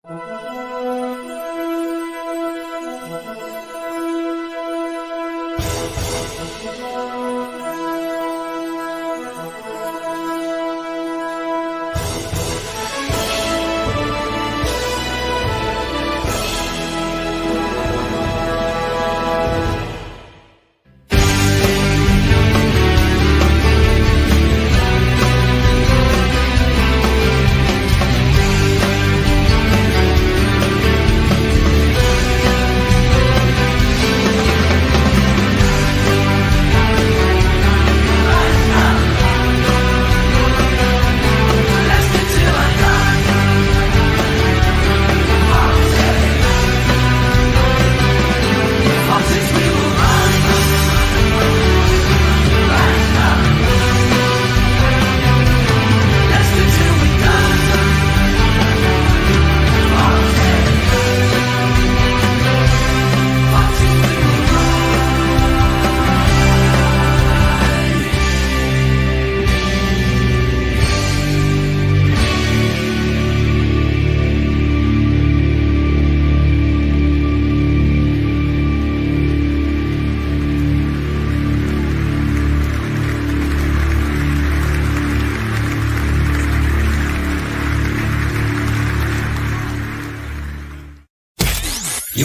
You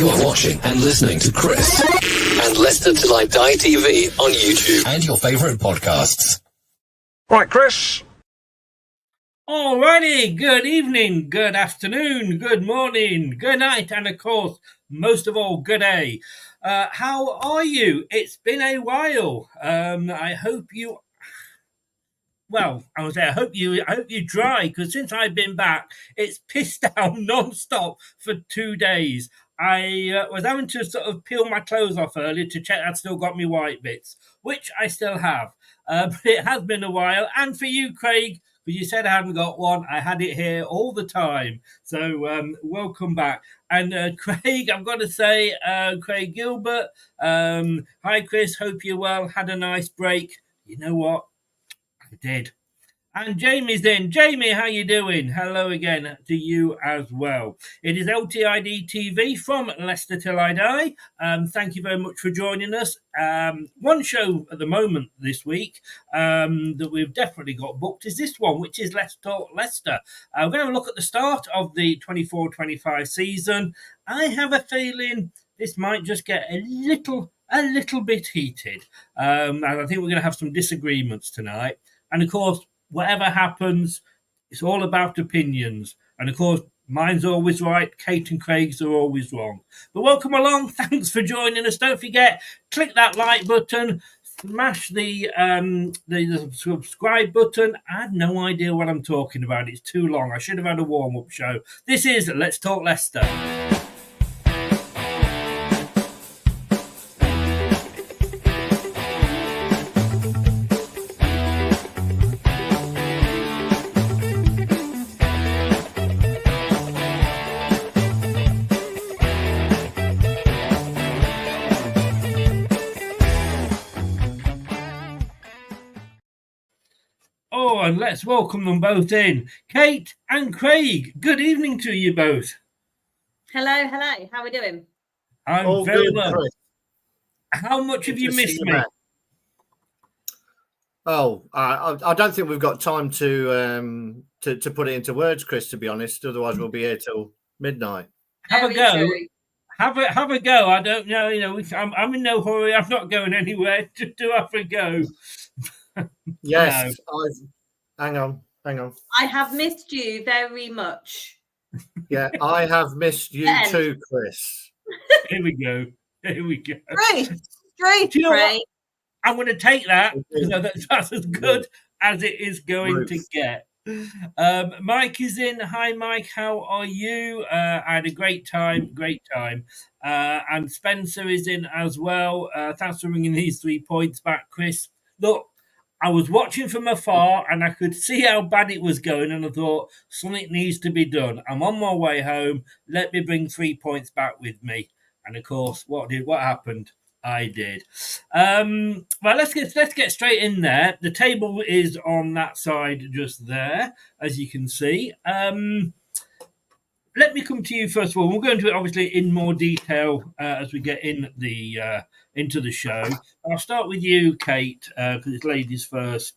are watching and listening to Chris and Leicester Till I Die TV on YouTube and your favourite podcasts. Right, Chris. Alrighty, good evening, good afternoon, good morning, good night, and of course, most of all, good day. How are you? It's been a while. I hope you. Well, I would say I hope you dry, because since I've been back, it's pissed down non-stop for 2 days. I was having to sort of peel my clothes off earlier to check I'd still got my white bits, which I still have. But it has been a while. And for you, Craig, because you said I hadn't got one, I had it here all the time. So welcome back. And Craig, I've got to say, Craig Gilbert, hi, Chris, hope you're well, had a nice break. You know what? I did. And Jamie's in. Jamie, how you doing? Hello again to you as well. It is LTID TV from Leicester Till I Die. Thank you very much for joining us. One show at the moment this week that we've definitely got booked is this one, which is Let's Talk Leicester. We're going to have a look at the start of the 24-25 season. I have a feeling this might just get a little bit heated. And I think we're going to have some disagreements tonight. And of course, whatever happens, it's all about opinions. And of course, mine's always right. Kate and Craig's are always wrong. But welcome along. Thanks for joining us. Don't forget, click that like button, smash the subscribe button. I have no idea what I'm talking about. It's too long. I should have had a warm-up show. This is Let's Talk Leicester. And let's welcome them both in. Kate and Craig, good evening to you both. Hello. How are we doing? I'm all very good, well. Chris. How much have you missed me? Oh, I don't think we've got time to put it into words, Chris, to be honest. Otherwise, we'll be here till midnight. Have a go. Have a go. I don't know. You know, I'm in no hurry. I'm not going anywhere. Just do have a go. Yes. No. Hang on. I have missed you very much. Yeah, I have missed you too, Chris. Here we go. Great. You know what? I'm going to take that because that's as good as it is going to get. Mike is in. Hi, Mike. How are you? I had a great time. And Spencer is in as well. Thanks for bringing these 3 points back, Chris. Look, I was watching from afar and I could see how bad it was going, and I thought something needs to be done. I'm on my way home. Let me bring 3 points back with me. And of course, what happened? I did. Well, let's get straight in there. The table is on that side just there, as you can see. let me come to you first of all. We'll go into it obviously in more detail as we get into the show. I'll start with you, Kate, because it's ladies first.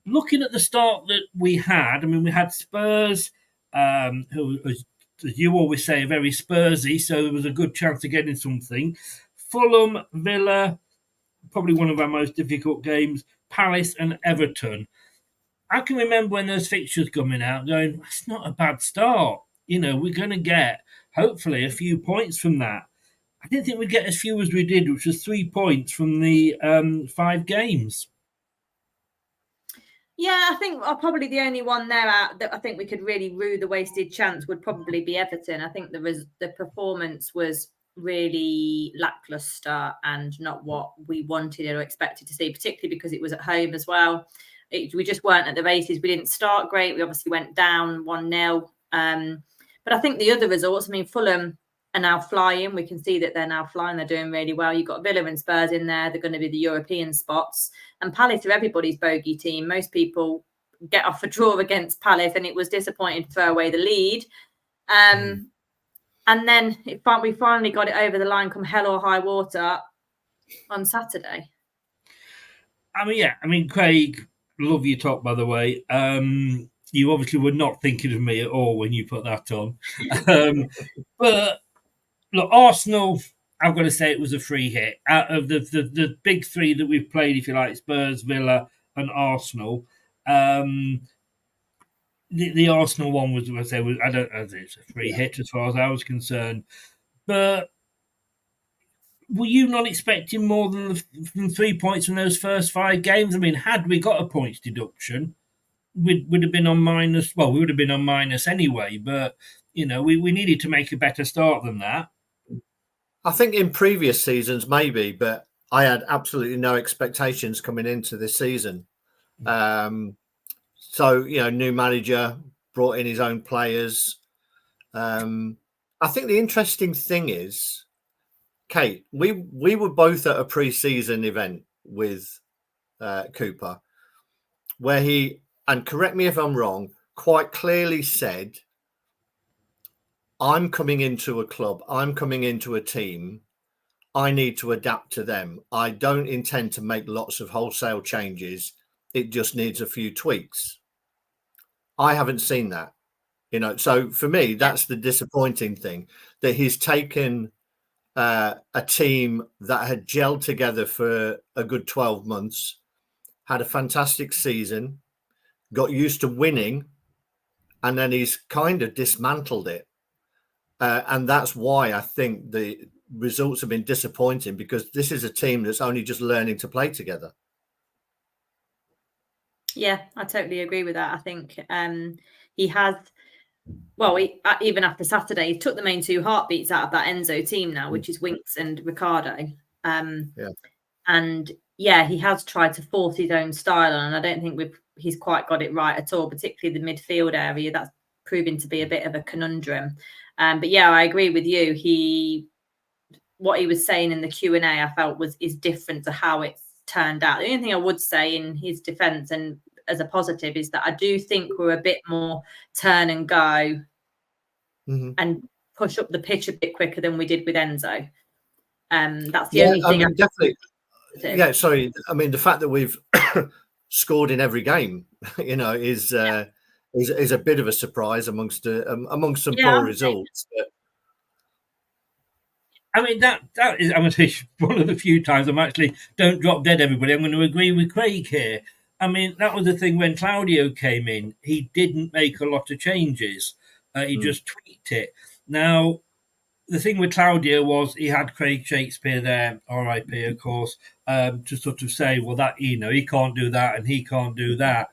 Looking at the start that we had, I mean, we had Spurs, who, as you always say, are very Spursy, so there was a good chance of getting something. Fulham, Villa, probably one of our most difficult games. Palace and Everton. I can remember when those fixtures coming out, going, "That's not a bad start. We're going to get hopefully a few points from that." I didn't think we'd get as few as we did, which was 3 points from the 5 games. Yeah, I think probably the only one there that I think we could really rue the wasted chance would probably be Everton. I think the performance was really lackluster and not what we wanted or expected to see, particularly because it was at home as well. We just weren't at the races. We didn't start great. We obviously went down 1-0. But I think the other results, I mean, Fulham are now flying. We can see that they're now flying. They're doing really well. You've got Villa and Spurs in there. They're going to be the European spots. And Palace are everybody's bogey team. Most people get off a draw against Palace, and it was disappointing to throw away the lead. And then we finally got it over the line come hell or high water on Saturday. I mean, Craig, love your talk, by the way. You obviously were not thinking of me at all when you put that on. But look, Arsenal, I've got to say it was a free hit. Out of the big three that we've played, if you like, Spurs, Villa and Arsenal, the Arsenal one was, I don't know, it's a free hit as far as I was concerned. But were you not expecting more than 3 points from those first 5 games? I mean, had we got a points deduction, we would have been on minus. Well, we would have been on minus anyway, but we needed to make a better start than that. I think in previous seasons, maybe, but I had absolutely no expectations coming into this season. So, new manager brought in his own players. I think the interesting thing is, Kate, we were both at a pre-season event with Cooper, where he, and correct me if I'm wrong, quite clearly said, I'm coming into a club, I'm coming into a team, I need to adapt to them. I don't intend to make lots of wholesale changes. It just needs a few tweaks. I haven't seen that, so for me, that's the disappointing thing, that he's taken a team that had gelled together for a good 12 months, had a fantastic season, got used to winning, and then he's kind of dismantled it. And that's why I think the results have been disappointing, because this is a team that's only just learning to play together. Yeah, I totally agree with that. I think he has, even after Saturday, he took the main 2 heartbeats out of that Enzo team now, which is Winks and Ricardo. And he has tried to force his own style on, and I don't think he's quite got it right at all, particularly the midfield area. That's proving to be a bit of a conundrum. But I agree with you. What he was saying in the Q&A, I felt is different to how it's turned out. The only thing I would say in his defence and as a positive is that I do think we're a bit more turn and go and push up the pitch a bit quicker than we did with Enzo. That's the only thing. Definitely. Yeah, sorry. I mean, the fact that we've scored in every game, is a bit of a surprise amongst some poor results. But... I mean, that is, I'm going to say, one of the few times I'm actually, don't drop dead, everybody. I'm going to agree with Craig here. I mean, that was the thing when Claudio came in. He didn't make a lot of changes. He just tweaked it. Now, the thing with Claudio was he had Craig Shakespeare there, RIP, of course, to sort of say, well, that, he can't do that and he can't do that.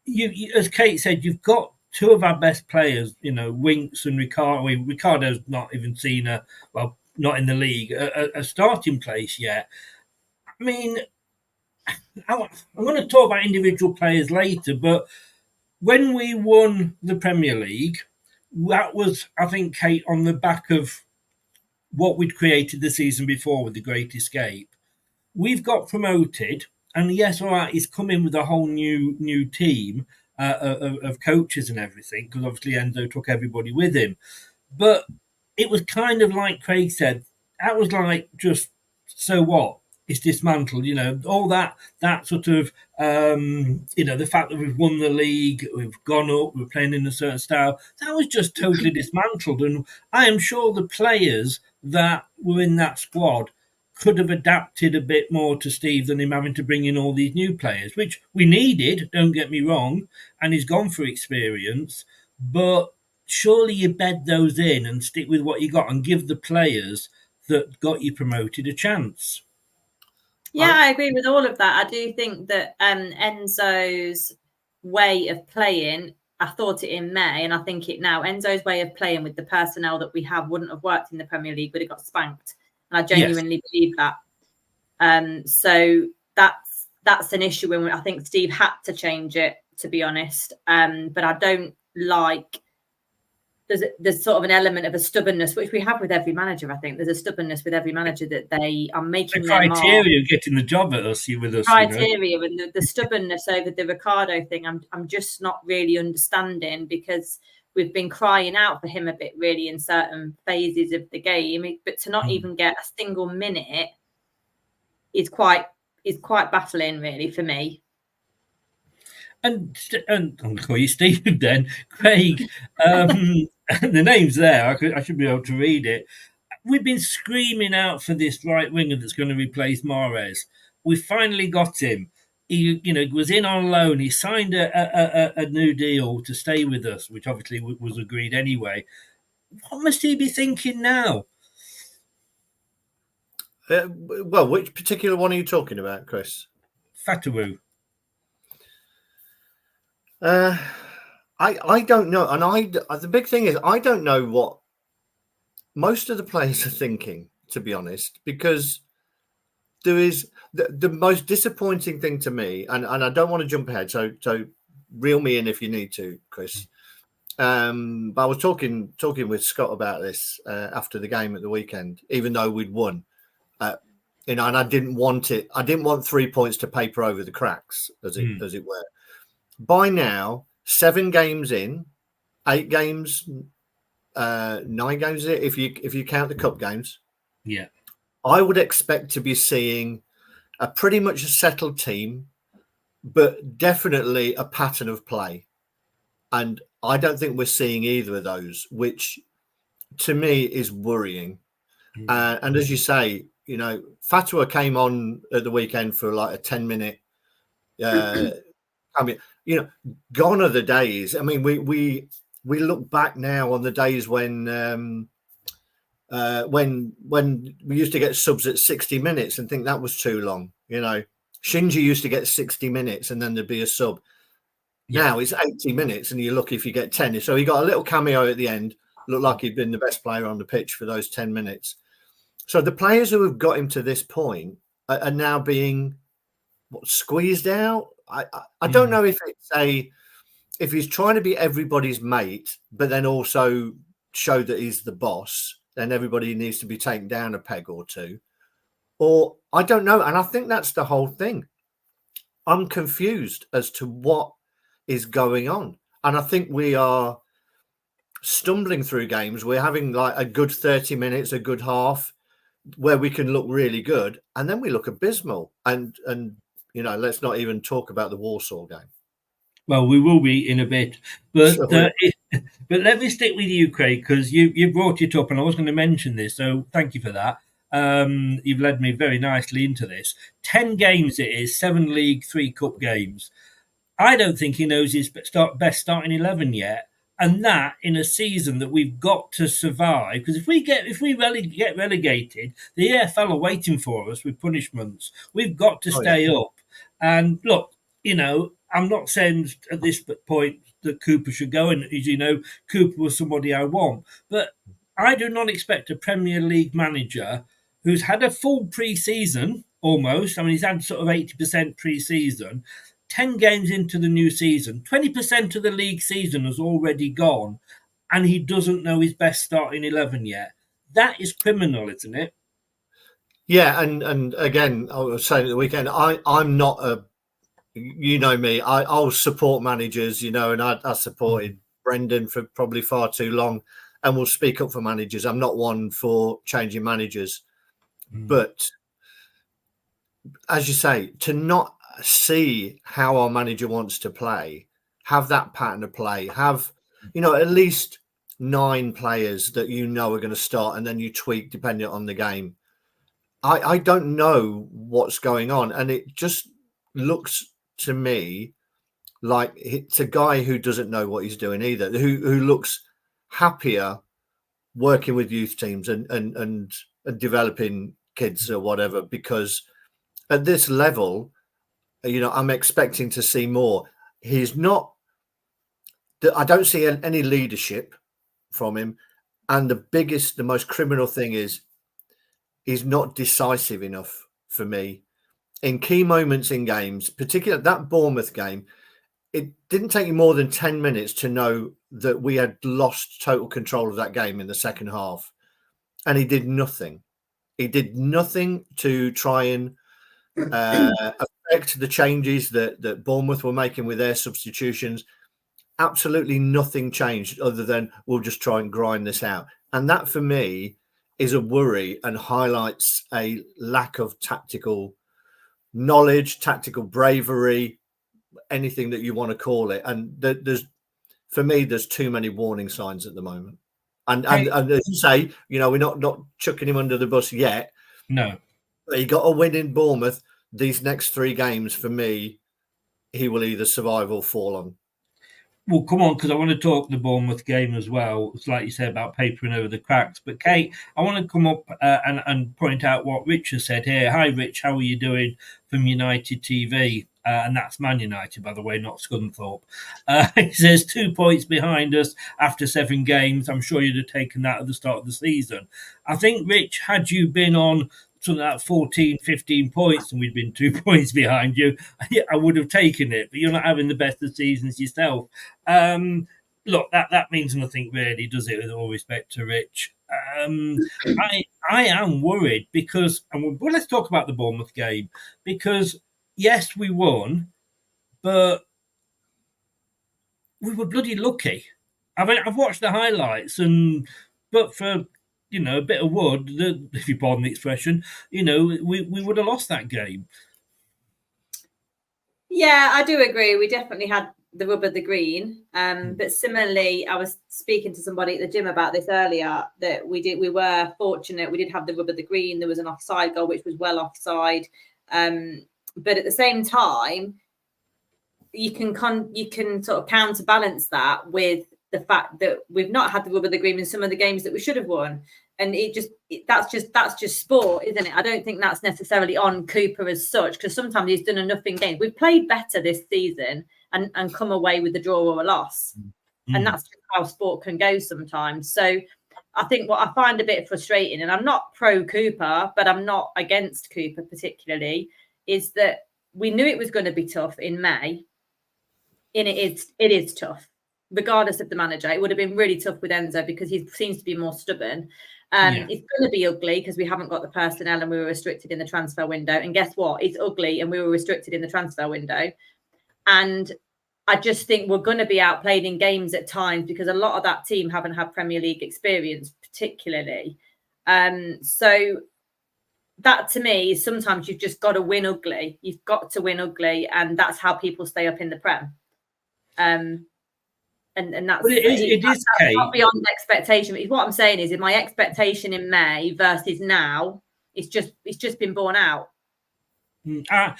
You, as Kate said, you've got 2 of our best players, Winks and Ricardo. Ricardo's not even seen not in the league, a starting place yet. I mean, I'm going to talk about individual players later, but when we won the Premier League, that was, I think, Kate, on the back of what we'd created the season before with the Great Escape. We've got promoted, and yes, all right, he's come in with a whole new team, of coaches and everything, because obviously Enzo took everybody with him. But it was kind of like Craig said, that was like just, so what? It's dismantled, all that sort of, the fact that we've won the league, we've gone up, we're playing in a certain style, that was just totally dismantled. And I am sure the players that were in that squad could have adapted a bit more to Steve than him having to bring in all these new players, which we needed, don't get me wrong, and he's gone for experience, but surely you bed those in and stick with what you got and give the players that got you promoted a chance. Yeah, I agree with all of that. I do think that Enzo's way of playing, I thought it in May, and I think it now, Enzo's way of playing with the personnel that we have wouldn't have worked in the Premier League, would have got spanked. And I genuinely believe that. So that's an issue, and I think Steve had to change it, to be honest. But I don't like, there's sort of an element of a stubbornness, which we have with every manager. I think there's a stubbornness with every manager that they are making the their criteria of getting the job at us, with us. Criteria, and the stubbornness over the Ricardo thing, I'm just not really understanding, because we've been crying out for him a bit really in certain phases of the game, but to not even get a single minute is quite battling really for me. And I'm going to call you Steve then, Craig. The name's there. I should be able to read it. We've been screaming out for this right winger that's going to replace Mahrez. We finally got him. He, was in on loan. He signed a new deal to stay with us, which obviously was agreed anyway. What must he be thinking now? Well, which particular one are you talking about, Chris? Fatawu. I don't know, and the big thing is I don't know what most of the players are thinking, to be honest, because there is the most disappointing thing to me, and I don't want to jump ahead, so reel me in if you need to, Chris. But I was talking with Scott about this after the game at the weekend, even though we'd won, and I didn't want it. I didn't want 3 points to paper over the cracks, as it were. By now, 7 games in, 8 games, 9 games in, if you count the cup games. Yeah, I would expect to be seeing a pretty much a settled team, but definitely a pattern of play. And I don't think we're seeing either of those, which to me is worrying. And as you say, Fatwa came on at the weekend for like a 10-minute. Gone are the days. I mean, we look back now on the days when we used to get subs at 60 minutes and think that was too long. Shinji used to get 60 minutes and then there'd be a sub. Yeah. Now it's 80 minutes and you're lucky if you get 10. So he got a little cameo at the end. Looked like he'd been the best player on the pitch for those 10 minutes. So the players who have got him to this point are now being squeezed out. I don't know if if he's trying to be everybody's mate, but then also show that he's the boss, then everybody needs to be taken down a peg or two. Or I don't know. And I think that's the whole thing. I'm confused as to what is going on. And I think we are stumbling through games. We're having like a good 30 minutes, a good half where we can look really good. And then we look abysmal. And let's not even talk about the Warsaw game. Well, we will be in a bit. But but let me stick with you, Craig, because you brought it up and I was going to mention this. So thank you for that. You've led me very nicely into this. 10 games it is, 7 league, 3 cup games. I don't think he knows his best starting 11 yet. And that in a season that we've got to survive, because if we get relegated, the EFL are waiting for us with punishments. We've got to stay up. And look, I'm not saying at this point that Cooper should go, and as you know, Cooper was somebody I want. But I do not expect a Premier League manager who's had a full pre-season almost. I mean, he's had sort of 80% pre-season. 10 games into the new season, 20% of the league season has already gone, and he doesn't know his best starting 11 yet. That is criminal, isn't it? Yeah, and again, I was saying at the weekend, I'm not you know me, I'll support managers, you know, and I supported Brendan for probably far too long, and will speak up for managers. I'm not one for changing managers, but as you say, to not see how our manager wants to play, have that pattern of play, have, you know, at least 9 players that you know are going to start, and then you tweak depending on the game. I don't know what's going on, and it just looks to me like it's a guy who doesn't know what he's doing either, who looks happier working with youth teams and developing kids or whatever, because at this level, you know, I'm expecting to see more. He's not, I don't see any leadership from him. And the most criminal thing is he's not decisive enough for me in key moments in games, particularly that Bournemouth game. It didn't take you more than 10 minutes to know that we had lost total control of that game in the second half. And he did nothing. He did nothing to try and affect the changes that Bournemouth were making with their substitutions. Absolutely nothing changed other than we'll just try and grind this out. And that for me is a worry and highlights a lack of tactical knowledge, tactical bravery, anything that you want to call it. And for me, there's too many warning signs at the moment. And as you say, you know, we're not chucking him under the bus yet. No. But he got a win in Bournemouth. These next 3 games, for me, he will either survive or fall on. Well, come on, because I want to talk the Bournemouth game as well. It's like you said about papering over the cracks. But, Kate, I want to come up and point out what Rich has said here. Hi, Rich. How are you doing from United TV? And that's Man United, by the way, not Scunthorpe. He says 2 points behind us after 7 games. I'm sure you'd have taken that at the start of the season. I think, Rich, had you been on something like 14, 15 points and we'd been 2 points behind you, I would have taken it. But you're not having the best of seasons yourself. Look, that means nothing really, does it, with all respect to Rich? I am worried because, well, let's talk about the Bournemouth game, because yes, we won, but we were bloody lucky. I've watched the highlights, but for, you know, a bit of wood, if you pardon the expression, you know, we would have lost that game. Yeah, I do agree. We definitely had the rub of the green. But similarly, I was speaking to somebody at the gym about this earlier, that we were fortunate. We did have the rub of the green. There was an offside goal, which was well offside. But at the same time, you can sort of counterbalance that with the fact that we've not had the rub of the green in some of the games that we should have won. And that's just sport, isn't it? I don't think that's necessarily on Cooper as such, because sometimes he's done enough in games. We've played better this season and come away with a draw or a loss. And that's just how sport can go sometimes. So I think what I find a bit frustrating, and I'm not pro Cooper, but I'm not against Cooper particularly, is that we knew it was going to be tough in May. And it is tough, regardless of the manager. It would have been really tough with Enzo because he seems to be more stubborn. It's going to be ugly because we haven't got the personnel and we were restricted in the transfer window. And guess what? It's ugly and we were restricted in the transfer window. And I just think we're going to be outplayed in games at times because a lot of that team haven't had Premier League experience, particularly. So that to me is sometimes you've just got to win ugly. You've got to win ugly, and that's how people stay up in the Prem. And that's, that's not beyond expectation. What I'm saying is, in my expectation in May versus now, it's just been borne out. I'm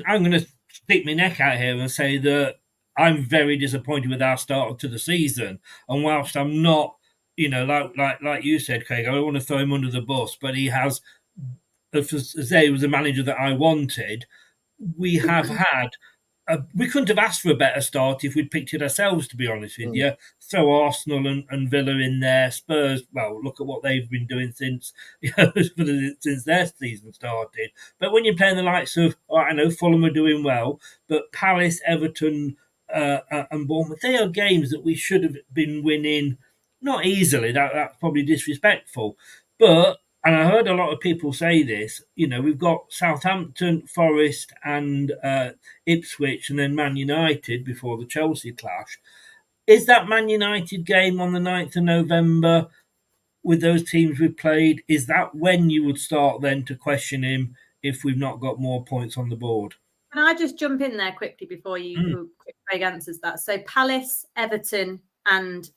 going to stick my neck out here and say that I'm very disappointed with our start to the season. And whilst I'm not, you know, like you said, Craig, I don't want to throw him under the bus, but he has, as he was the manager that I wanted. We have had. We couldn't have asked for a better start if we'd picked it ourselves, to be honest with you. Throw Arsenal and Villa in there. Spurs, well, look at what they've been doing since their season started. But when you're playing the likes of, I know Fulham are doing well, but Palace, Everton, and Bournemouth, they are games that we should have been winning, not easily. That's probably disrespectful. But And I heard a lot of people say this, we've got Southampton, Forest and Ipswich and then Man United before the Chelsea clash. Is that Man United game on the 9th of November with those teams we've played, is that when you would start then to question him if we've not got more points on the board? Can I just jump in there quickly before Craig answers that? So Palace, Everton and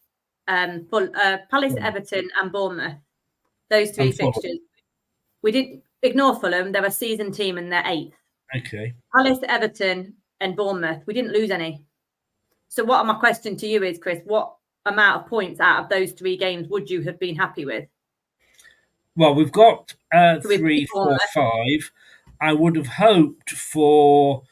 Everton and Bournemouth. Those three fixtures. We didn't ignore Fulham. They're a seasoned team and they're 8th. Okay. Palace, Everton, and Bournemouth. We didn't lose any. So, what my question to you is, Chris? What amount of points out of those 3 games would you have been happy with? Well, we've got 3, 4, 5. I would have hoped for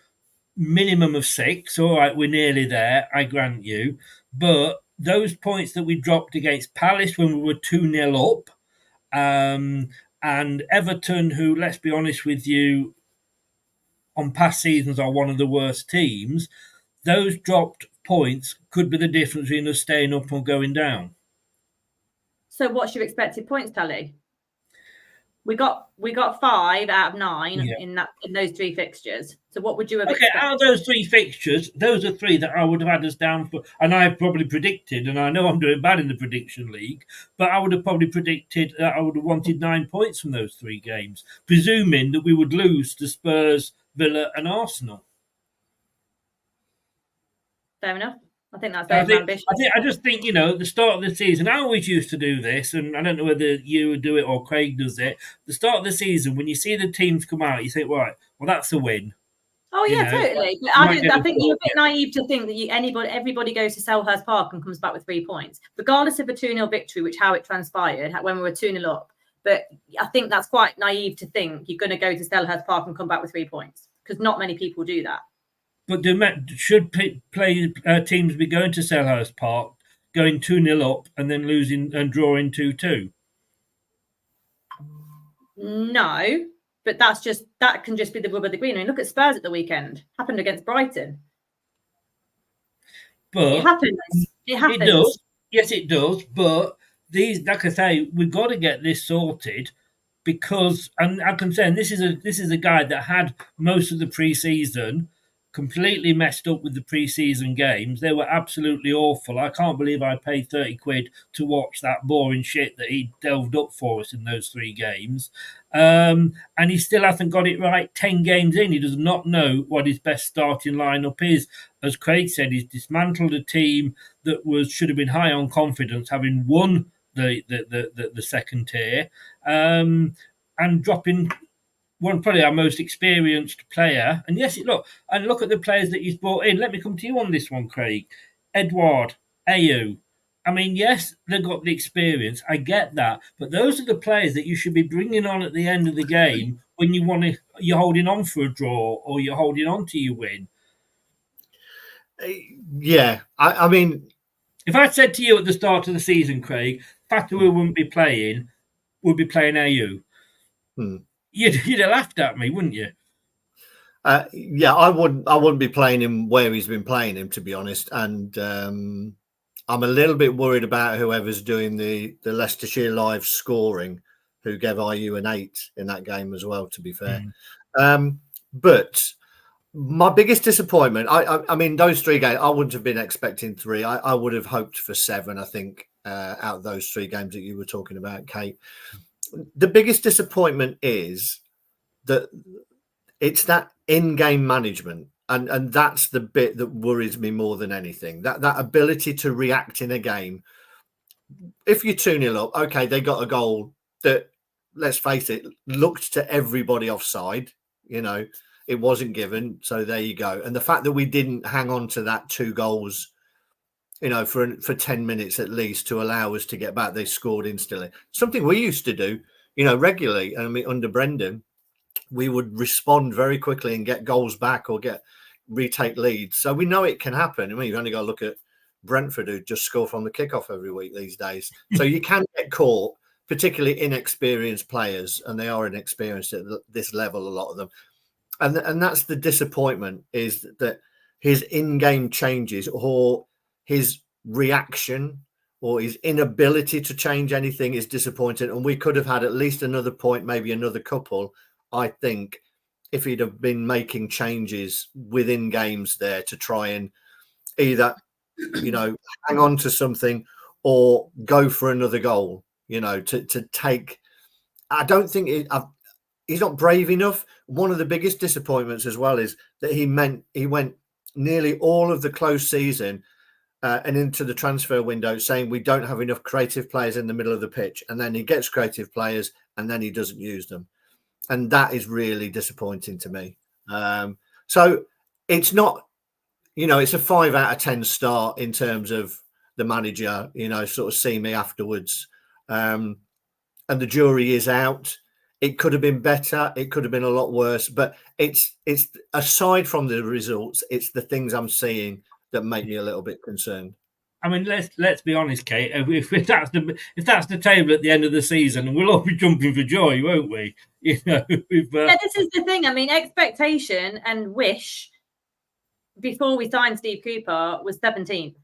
minimum of 6. All right, we're nearly there. I grant you, but those points that we dropped against Palace when we were 2-0 up. And Everton, who, let's be honest with you, on past seasons are one of the worst teams, those dropped points could be the difference between us staying up or going down. So what's your expected points tally? We got 5 out of 9 in those 3 fixtures. So what would you have expected? Out of those 3 fixtures, those are 3 that I would have had us down for, and I've probably predicted, and I know I'm doing bad in the prediction league, but I would have probably predicted that I would have wanted 9 points from those 3 games, presuming that we would lose to Spurs, Villa, and Arsenal. Fair enough. I think that's very ambitious. I just think, at the start of the season, I always used to do this, and I don't know whether you would do it or Craig does it. The start of the season, when you see the teams come out, you think, right, well, that's a win. Oh, yeah, totally. But I think you're a bit naive to think that everybody goes to Selhurst Park and comes back with 3 points, regardless of a 2-0 victory, how it transpired when we were 2-0 up. But I think that's quite naive to think you're going to go to Selhurst Park and come back with 3 points, because not many people do that. But should teams be going to Selhurst Park, going 2-0 up and then losing and drawing 2-2? No, but that can just be the rub of the green. I mean, look at Spurs at the weekend. Happened against Brighton. But it happens. It does. Yes, it does. But like I say, we've got to get this sorted because, and I can say, and this is a guy that had most of the pre-season. Completely messed up with the pre-season games. They were absolutely awful. I can't believe I paid 30 quid to watch that boring shit that he delved up for us in those 3 games. And he still hasn't got it right 10 games in. He does not know what his best starting lineup is. As Craig said, he's dismantled a team that should have been high on confidence, having won the second tier, and dropping probably our most experienced player. And yes, look at the players that he's brought in. Let me come to you on this one, Craig. Edouard, Ayew. I mean, yes, they've got the experience. I get that. But those are the players that you should be bringing on at the end of the game when you're holding on for a draw or you're holding on to your win. Yeah, I mean... If I said to you at the start of the season, Craig, Fatawu would be playing Ayew. You'd have laughed at me, wouldn't you? Yeah, I wouldn't be playing him where he's been playing him, to be honest. And I'm a little bit worried about whoever's doing the Leicestershire live scoring, who gave Ayew an 8 in that game as well, to be fair. But my biggest disappointment, I mean, those 3 games, I wouldn't have been expecting 3. I would have hoped for 7, I think, out of those 3 games that you were talking about, Kate. The biggest disappointment is that it's that in-game management, and that's the bit that worries me more than anything. That ability to react in a game. If you're 2-0 up, okay, they got a goal that, let's face it, looked to everybody offside. It wasn't given, so there you go. And the fact that we didn't hang on to that 2 goals, for 10 minutes at least to allow us to get back. They scored instantly. Something we used to do, regularly. I mean, under Brendan, we would respond very quickly and get goals back or retake leads. So we know it can happen. I mean, you've only got to look at Brentford, who just score from the kickoff every week these days. So you can get caught, particularly inexperienced players, and they are inexperienced at this level, a lot of them. And that's the disappointment, is that his in-game changes or his reaction or his inability to change anything is disappointing. And we could have had at least another point, maybe another couple, I think, if he'd have been making changes within games there to try and either, hang on to something or go for another goal, to take. I don't think he's not brave enough. One of the biggest disappointments as well is that he went nearly all of the close season and into the transfer window saying we don't have enough creative players in the middle of the pitch. And then he gets creative players and then he doesn't use them. And that is really disappointing to me. So it's not, it's a 5 out of 10 start in terms of the manager, sort of see me afterwards. And the jury is out. It could have been better. It could have been a lot worse. But it's aside from the results, it's the things I'm seeing that make me a little bit concerned. I mean, let's be honest, Kate. If that's the table at the end of the season, we'll all be jumping for joy, won't we? Yeah, this is the thing. I mean, expectation and wish before we signed Steve Cooper was 17th.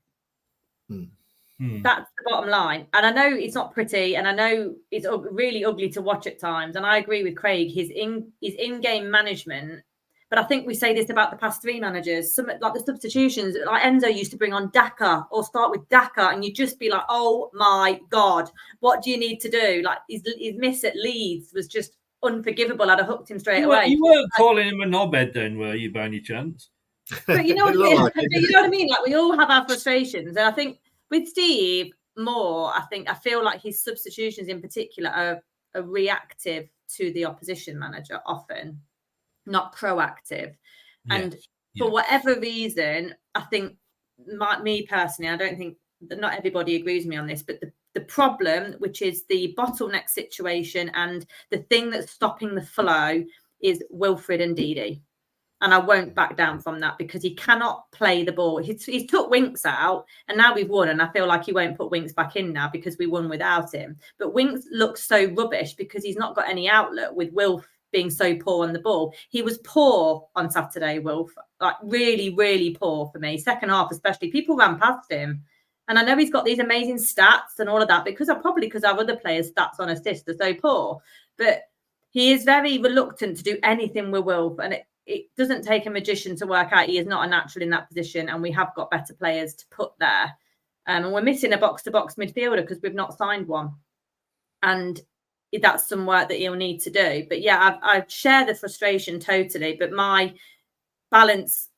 That's the bottom line. And I know it's not pretty, and I know it's really ugly to watch at times. And I agree with Craig. His in-game management. But I think we say this about the past 3 managers. Some like the substitutions, like Enzo used to bring on Daka or start with Daka, and you'd just be like, "Oh my God, what do you need to do?" Like his miss at Leeds was just unforgivable. I'd have hooked him straight away. You weren't calling him a knobhead then, were you, by any chance? But you know what I mean? You know what I mean? Like we all have our frustrations, and I think with Steve more, I feel like his substitutions in particular are reactive to the opposition manager often, not proactive. And for whatever reason, I think me personally, I don't think that not everybody agrees with me on this, but the problem, which is the bottleneck situation and the thing that's stopping the flow, is Wilfred and Didi. And I won't back down from that because he cannot play the ball. He's took Winks out and now we've won. And I feel like he won't put Winks back in now because we won without him. But Winks looks so rubbish because he's not got any outlet with Wilf being so poor on the ball. He was poor on Saturday, Wilf. Like really, really poor for me. Second half especially. People ran past him. And I know he's got these amazing stats and all of that because our other players' stats on assists are so poor. But he is very reluctant to do anything with Wilf. And it doesn't take a magician to work out he is not a natural in that position, and we have got better players to put there. And we're missing a box-to-box midfielder because we've not signed one. And that's some work that he'll need to do. But yeah, I share the frustration totally. But my balance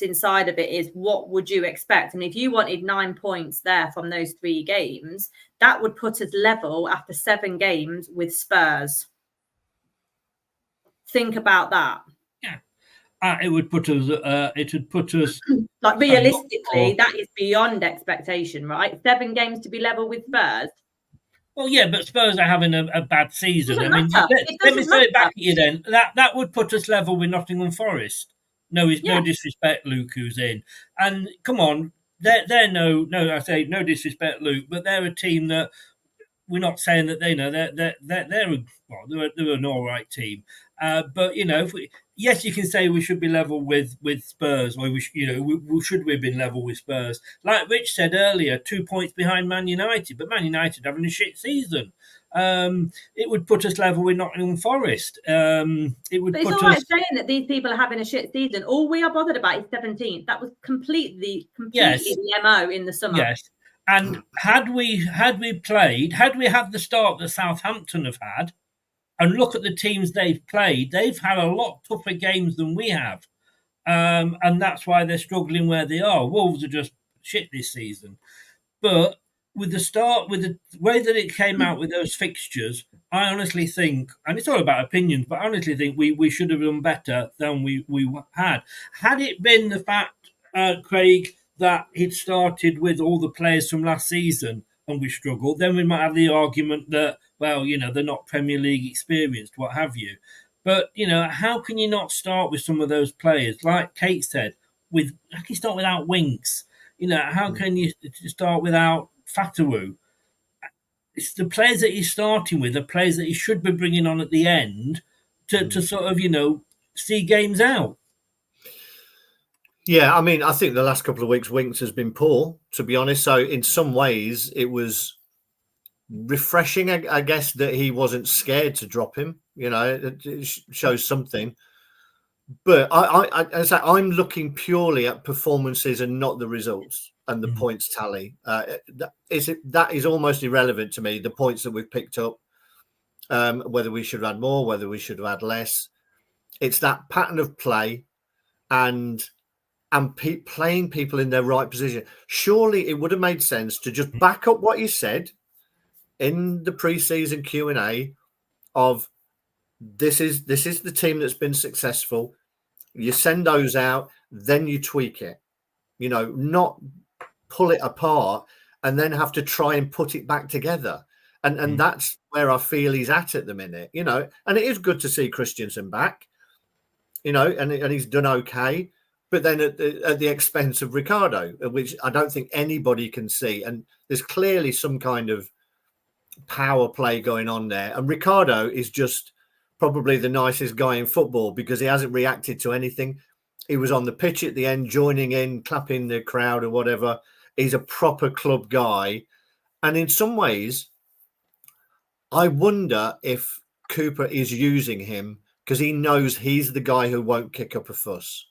inside of it is, what would you expect? And if you wanted 9 points there from those 3 games, that would put us level after 7 games with Spurs. Think about that. It would put us. Like realistically, that is beyond expectation, right? 7 games to be level with Spurs. Well, yeah, but Spurs are having a bad season. I mean, let me say it back at you then. That would put us level with Nottingham Forest. No disrespect, Luke, who's in, and come on, they're I say no disrespect, Luke, but they're a team that we're not saying that they're an all right team. But yes, you can say we should be level with Spurs, or should we have been level with Spurs? Like Rich said earlier, 2 points behind Man United, but Man United having a shit season. It would put us level with Nottingham Forest. It's all right saying that these people are having a shit season. All we are bothered about is 17th. That was completely the MO in the summer. Yes. And had we had the start that Southampton have had, and look at the teams they've played, they've had a lot tougher games than we have. And that's why they're struggling where they are. Wolves are just shit this season. But with the way that it came out with those fixtures, I honestly think, and it's all about opinions, but I honestly think we should have done better than we had. Had it been the fact, Craig, that he'd started with all the players from last season and we struggled, then we might have the argument that, well, they're not Premier League experienced, what have you. But, how can you not start with some of those players? Like Kate said, how can you start without Winks? How can you start without Fatawu? It's the players that he's starting with, the players that he should be bringing on at the end to sort of, see games out. Yeah, I mean, I think the last couple of weeks Winks has been poor, to be honest. So in some ways, it was refreshing, I guess, that he wasn't scared to drop him. You know, it shows something. But as I say, I'm looking purely at performances and not the results and the points tally. That is almost irrelevant to me. The points that we've picked up, whether we should have had more, whether we should have had less. It's that pattern of play and playing people in their right position. Surely it would have made sense to just back up what you said in the pre-season Q&A of this is the team that's been successful. You send those out, then you tweak it. You know, not pull it apart and then have to try and put it back together. And that's where I feel he's at the minute. You know, and it is good to see Christensen back. You know, and he's done okay. But then at the expense of Ricardo, which I don't think anybody can see. And there's clearly some kind of power play going on there. And Ricardo is just probably the nicest guy in football because he hasn't reacted to anything. He was on the pitch at the end, joining in, clapping the crowd or whatever. He's a proper club guy. And in some ways, I wonder if Cooper is using him because he knows he's the guy who won't kick up a fuss.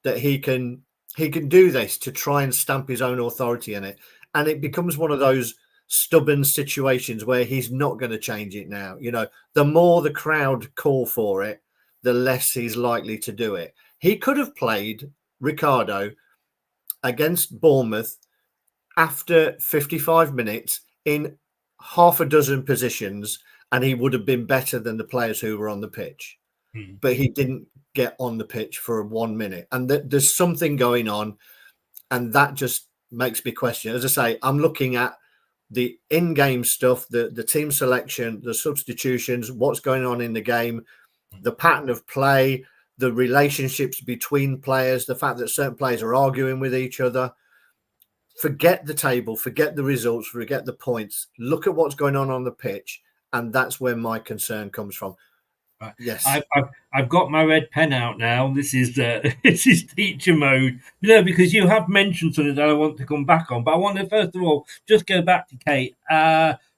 That he can do this to try and stamp his own authority in it. And it becomes one of those stubborn situations where he's not going to change it now. You know, the more the crowd call for it, the less he's likely to do it. He could have played Ricardo against Bournemouth after 55 minutes in half a dozen positions, and he would have been better than the players who were on the pitch. But he didn't get on the pitch for 1 minute. And there's something going on, and that just makes me question. As I say, I'm looking at the in-game stuff, the team selection, the substitutions, what's going on in the game, the pattern of play, the relationships between players, the fact that certain players are arguing with each other. Forget the table, forget the results, forget the points. Look at what's going on the pitch, and that's where my concern comes from. Right. Yes, I've got my red pen out now. This is this is teacher mode. You know, because you have mentioned something that I want to come back on, but I want to first of all just go back to Kate,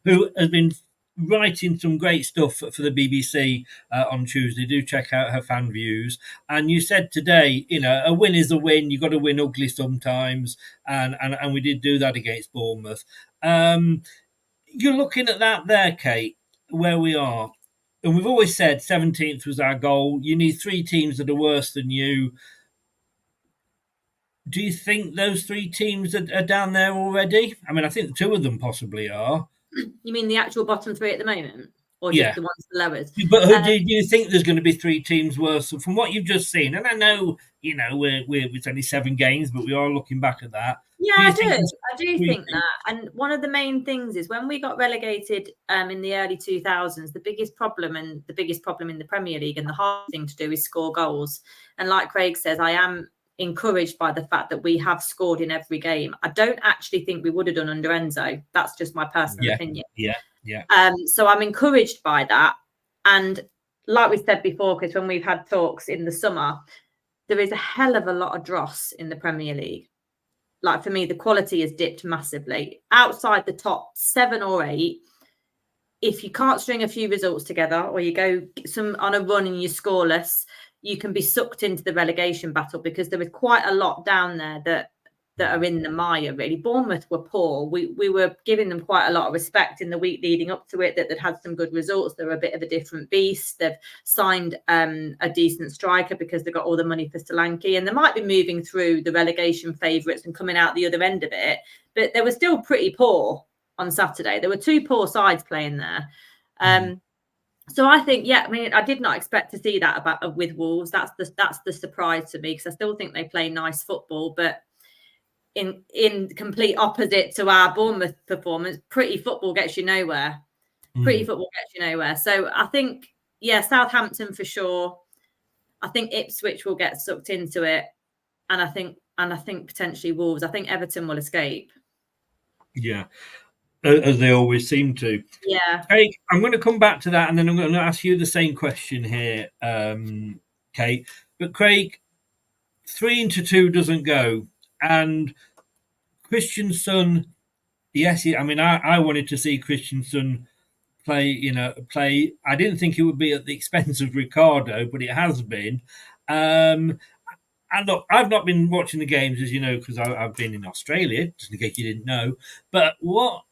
who has been writing some great stuff for the BBC on Tuesday. Do check out her fan views. And you said today, you know, a win is a win. You got to win ugly sometimes, and we did do that against Bournemouth. You're looking at that there, Kate, where we are. And we've always said 17th was our goal. You need 3 teams that are worse than you. Do you think those 3 teams are down there already? I mean, I think 2 of them possibly are. You mean the actual bottom 3 at the moment? Or just the ones lowest? But do you think there's going to be 3 teams worse from what you've just seen? And I know, you know, it's only 7 games, but we are looking back at that. Yeah, I do think that. And one of the main things is when we got relegated in the early 2000s, the biggest problem in the Premier League and the hard thing to do is score goals. And like Craig says, I am encouraged by the fact that we have scored in every game. I don't actually think we would have done under Enzo. That's just my personal opinion. Yeah. So I'm encouraged by that. And like we said before, because when we've had talks in the summer, there is a hell of a lot of dross in the Premier League. Like for me, the quality has dipped massively. Outside the top 7 or 8, if you can't string a few results together or you go on a run and you're scoreless, you can be sucked into the relegation battle because there is quite a lot down there that are in the mire, really. Bournemouth were poor. We were giving them quite a lot of respect in the week leading up to it, that they'd had some good results. They're a bit of a different beast. They've signed a decent striker because they got all the money for Solanke, and they might be moving through the relegation favourites and coming out the other end of it. But they were still pretty poor on Saturday. There were 2 poor sides playing there. So I think, I mean, I did not expect to see that with Wolves. That's the surprise to me, because I still think they play nice football, but in complete opposite to our Bournemouth performance, pretty football gets you nowhere. So I think, Southampton for sure. I think Ipswich will get sucked into it, and I think potentially Wolves. I think Everton will escape. Yeah, as they always seem to. Yeah. Craig, I'm going to come back to that, and then I'm going to ask you the same question here, Kate. But Craig, 3-2 doesn't go, and Christensen. Yes, I wanted to see Christensen play. I didn't think it would be at the expense of Ricardo, but it has been. And look, I've not been watching the games, as you know, because I've been in Australia, just in case you didn't know. But what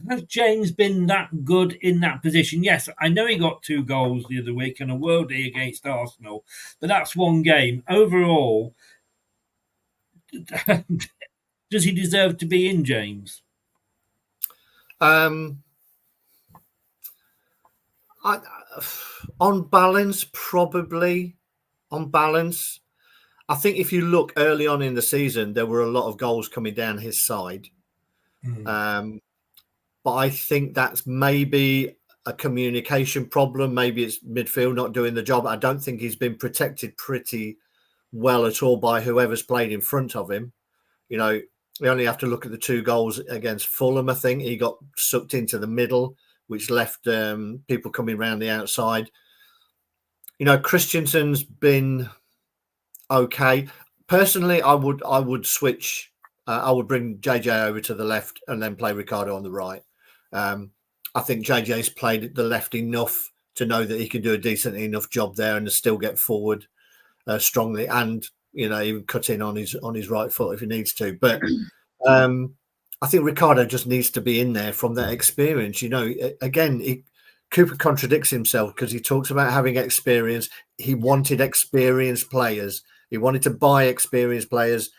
has James been that good in that position? Yes, I know he got 2 goals the other week and a worldie against Arsenal, but that's one game. Overall, does he deserve to be in, James? On balance, probably. On balance, I think if you look early on in the season, there were a lot of goals coming down his side. But I think that's maybe a communication problem. Maybe it's midfield not doing the job. I don't think he's been protected pretty well at all by whoever's played in front of him. You know, we only have to look at the 2 goals against Fulham. I think he got sucked into the middle, which left people coming around the outside. You know, Christensen's been okay. Personally, I would switch. I would bring JJ over to the left and then play Ricardo on the right. I think JJ's played the left enough to know that he can do a decent enough job there and still get forward strongly, and even cut in on his right foot if he needs to. But I think Ricardo just needs to be in there from that experience. Again, Cooper contradicts himself because he talks about having experience. He wanted experienced players. He wanted to buy experienced players,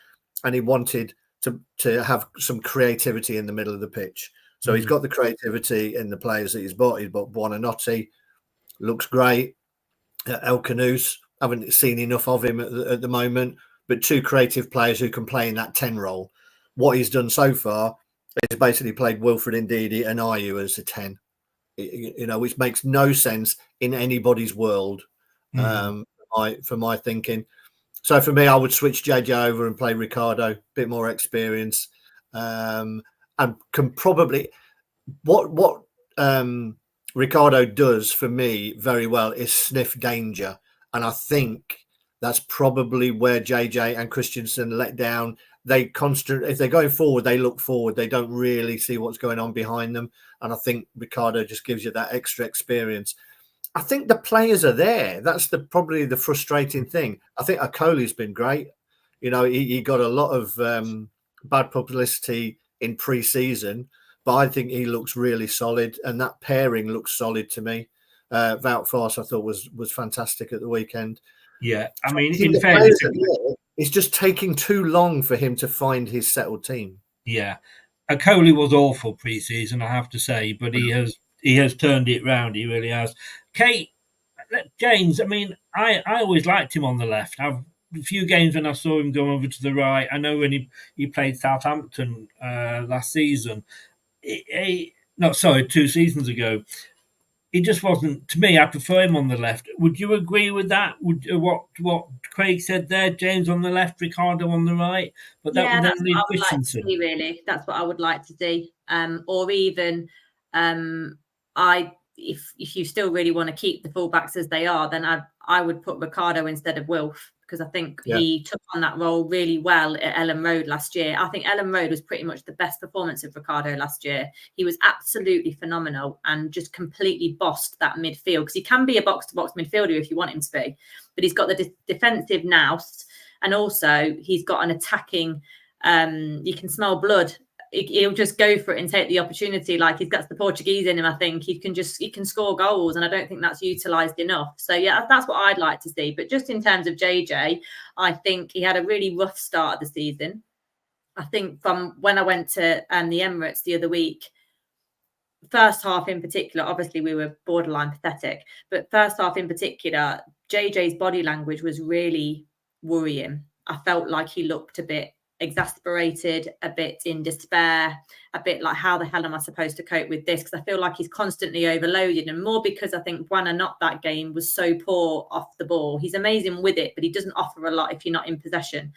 and he wanted to have some creativity in the middle of the pitch. So he's got the creativity in the players that he's bought. He's bought Buonanotte, looks great. El Canous, haven't seen enough of him at the moment, but 2 creative players who can play in that 10 role. What he's done so far is basically played Wilfred Ndidi and Ayew as a 10, which makes no sense in anybody's world for my thinking. So for me, I would switch JJ over and play Ricardo, a bit more experience, and can probably what Ricardo does for me very well is sniff danger, and I think that's probably where JJ and Christensen let down. If they're going forward, they look forward. They don't really see what's going on behind them, and I think Ricardo just gives you that extra experience. I think the players are there. That's probably the frustrating thing. I think Okoli's been great. He got a lot of bad publicity in pre-season, but I think he looks really solid, and that pairing looks solid to me. Wout Faes, I thought was fantastic at the weekend. Yeah, I mean, in fairness, it's just taking too long for him to find his settled team. Yeah, Okoli was awful pre-season, I have to say, but he has turned it round. He really has. James, I mean, I always liked him on the left. A few games when I saw him go over to the right. I know when he played Southampton last season. 2 seasons ago. He just wasn't, to me. I prefer him on the left. Would you agree with that? Would what Craig said there? James on the left, Ricardo on the right. But that would that's then leave what I would like to Christensen. see. Really, that's what I would like to see. Or even, if you still really want to keep the fullbacks as they are, then I would put Ricardo instead of Wilf, because I think he took on that role really well at Ellen Road last year. I think Ellen Road was pretty much the best performance of Ricardo last year. He was absolutely phenomenal and just completely bossed that midfield, because he can be a box-to-box midfielder if you want him to be, but he's got the defensive nous, and also he's got an attacking, you can smell blood. He'll just go for it and take the opportunity. Like, he's got the Portuguese in him. I think he can score goals, and I don't think that's utilised enough. So yeah, that's what I'd like to see. But just in terms of JJ, I think he had a really rough start of the season. I think from when I went to the Emirates the other week, first half in particular, obviously we were borderline pathetic, but first half in particular, JJ's body language was really worrying. I felt like he looked a bit exasperated, a bit in despair, a bit like, how the hell am I supposed to cope with this? Because I feel like he's constantly overloaded, and more because I think Buonanotte that game was so poor off the ball. He's amazing with it, but he doesn't offer a lot if you're not in possession.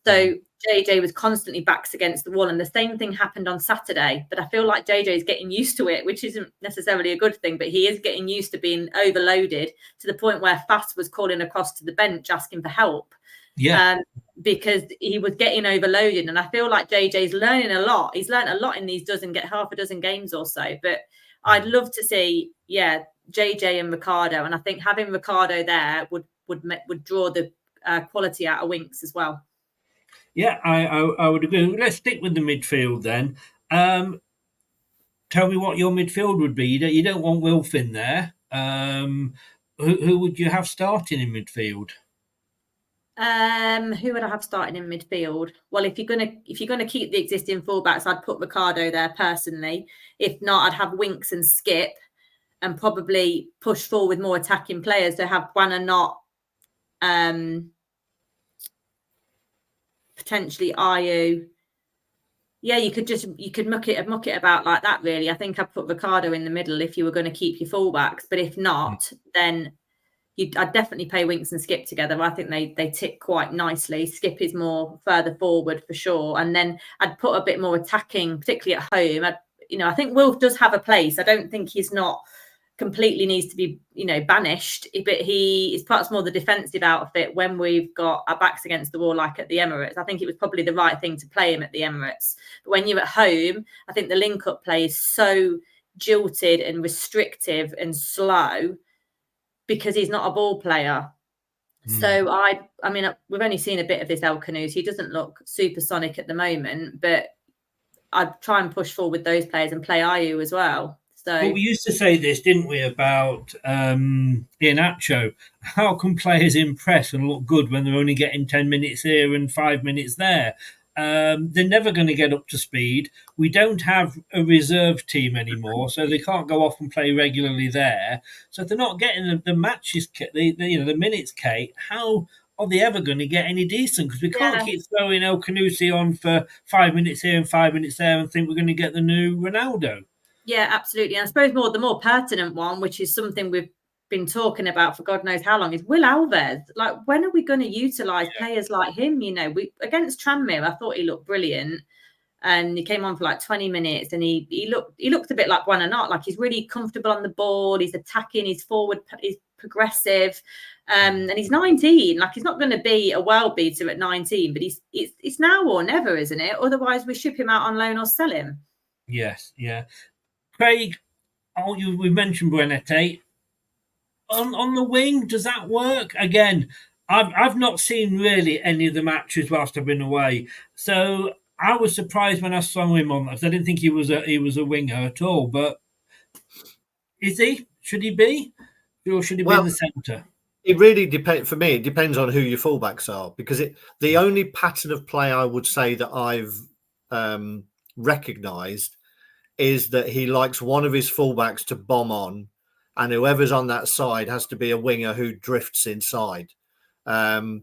So JJ was constantly backs against the wall, and the same thing happened on Saturday. But I feel like JJ is getting used to it, which isn't necessarily a good thing, but he is getting used to being overloaded to the point where Fast was calling across to the bench asking for help. Because he was getting overloaded. And I feel like JJ's learning a lot. He's learned a lot in these half a dozen games or so. But I'd love to see, JJ and Ricardo. And I think having Ricardo there would draw the quality out of Winks as well. Yeah, I would agree. Let's stick with the midfield then. Tell me what your midfield would be. You don't want Wilf in there. Who would you have starting in midfield? Who would I have starting in midfield? Well, if you're gonna keep the existing fullbacks, I'd put Ricardo there personally. If not, I'd have Winks and Skip, and probably push forward with more attacking players. So have Buonanotte, potentially Ayew. Yeah, you could muck it about like that. Really, I think I'd put Ricardo in the middle if you were going to keep your fullbacks. But if not, then I'd definitely play Winks and Skip together. I think they tick quite nicely. Skip is more further forward for sure, and then I'd put a bit more attacking, particularly at home. I think Wilf does have a place. I don't think he's not completely needs to be banished, but he is perhaps more the defensive outfit when we've got our backs against the wall, like at the Emirates. I think it was probably the right thing to play him at the Emirates. But when you're at home, I think the link-up play is so jilted and restrictive and slow because he's not a ball player. So I mean, we've only seen a bit of this El Kanous. He doesn't look supersonic at the moment, but I'd try and push forward with those players and play Ayew as well. So well, we used to say this, didn't we, about Iheanacho? How can players impress and look good when they're only getting 10 minutes here and 5 minutes there? They're never going to get up to speed. We don't have a reserve team anymore, so they can't go off and play regularly there. So if they're not getting the matches, the minutes, Kate, how are they ever going to get any decent? Because we can't keep throwing El Kanousi on for 5 minutes here and 5 minutes there and think we're going to get the new Ronaldo. Yeah, absolutely. And I suppose the more pertinent one, which is something we've been talking about for God knows how long, is Will Alves. Like, when are we going to utilise players like him? We against Tranmere, I thought he looked brilliant, and he came on for like 20 minutes, and he looked a bit like Buonanotte. Like, he's really comfortable on the ball, he's attacking, he's forward, he's progressive, and he's 19. Like, he's not going to be a world beater at 19, but it's now or never, isn't it? Otherwise, we ship him out on loan or sell him. Yes, yeah. Craig, we've mentioned Buonanotte. On the wing, does that work? Again, I've not seen really any of the matches whilst I've been away, so I was surprised when I saw him on that. I didn't think he was a winger at all. But is he? Should he be? Or should he be in the centre? It really depends. For me, it depends on who your fullbacks are, because the only pattern of play I would say that I've recognised is that he likes one of his fullbacks to bomb on, and whoever's on that side has to be a winger who drifts inside. So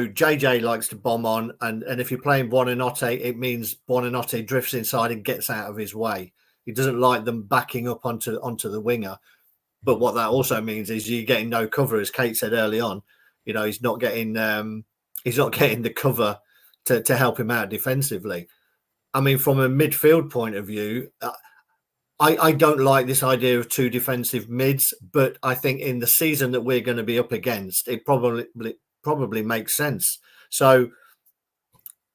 JJ likes to bomb on, and if you're playing Buonanotte, it means Buonanotte drifts inside and gets out of his way. He doesn't like them backing up onto the winger. But what that also means is you're getting no cover, as Kate said early on. He's not getting the cover to help him out defensively. I mean, from a midfield point of view, I don't like this idea of two defensive mids, but I think in the season that we're going to be up against, it probably makes sense. So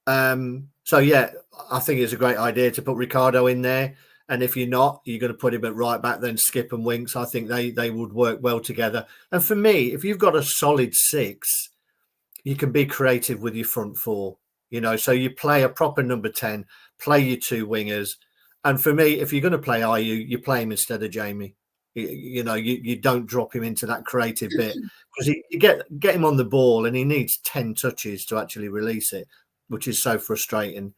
yeah, I think it's a great idea to put Ricardo in there. And if you're not, you're going to put him at right back, then Skip and Winks. I think they would work well together. And for me, if you've got a solid six, you can be creative with your front four. So you play a proper number 10, play your two wingers. And for me, if you're going to play Ayew, you play him instead of Jamie. You don't drop him into that creative bit, because you get him on the ball and he needs 10 touches to actually release it, which is so frustrating.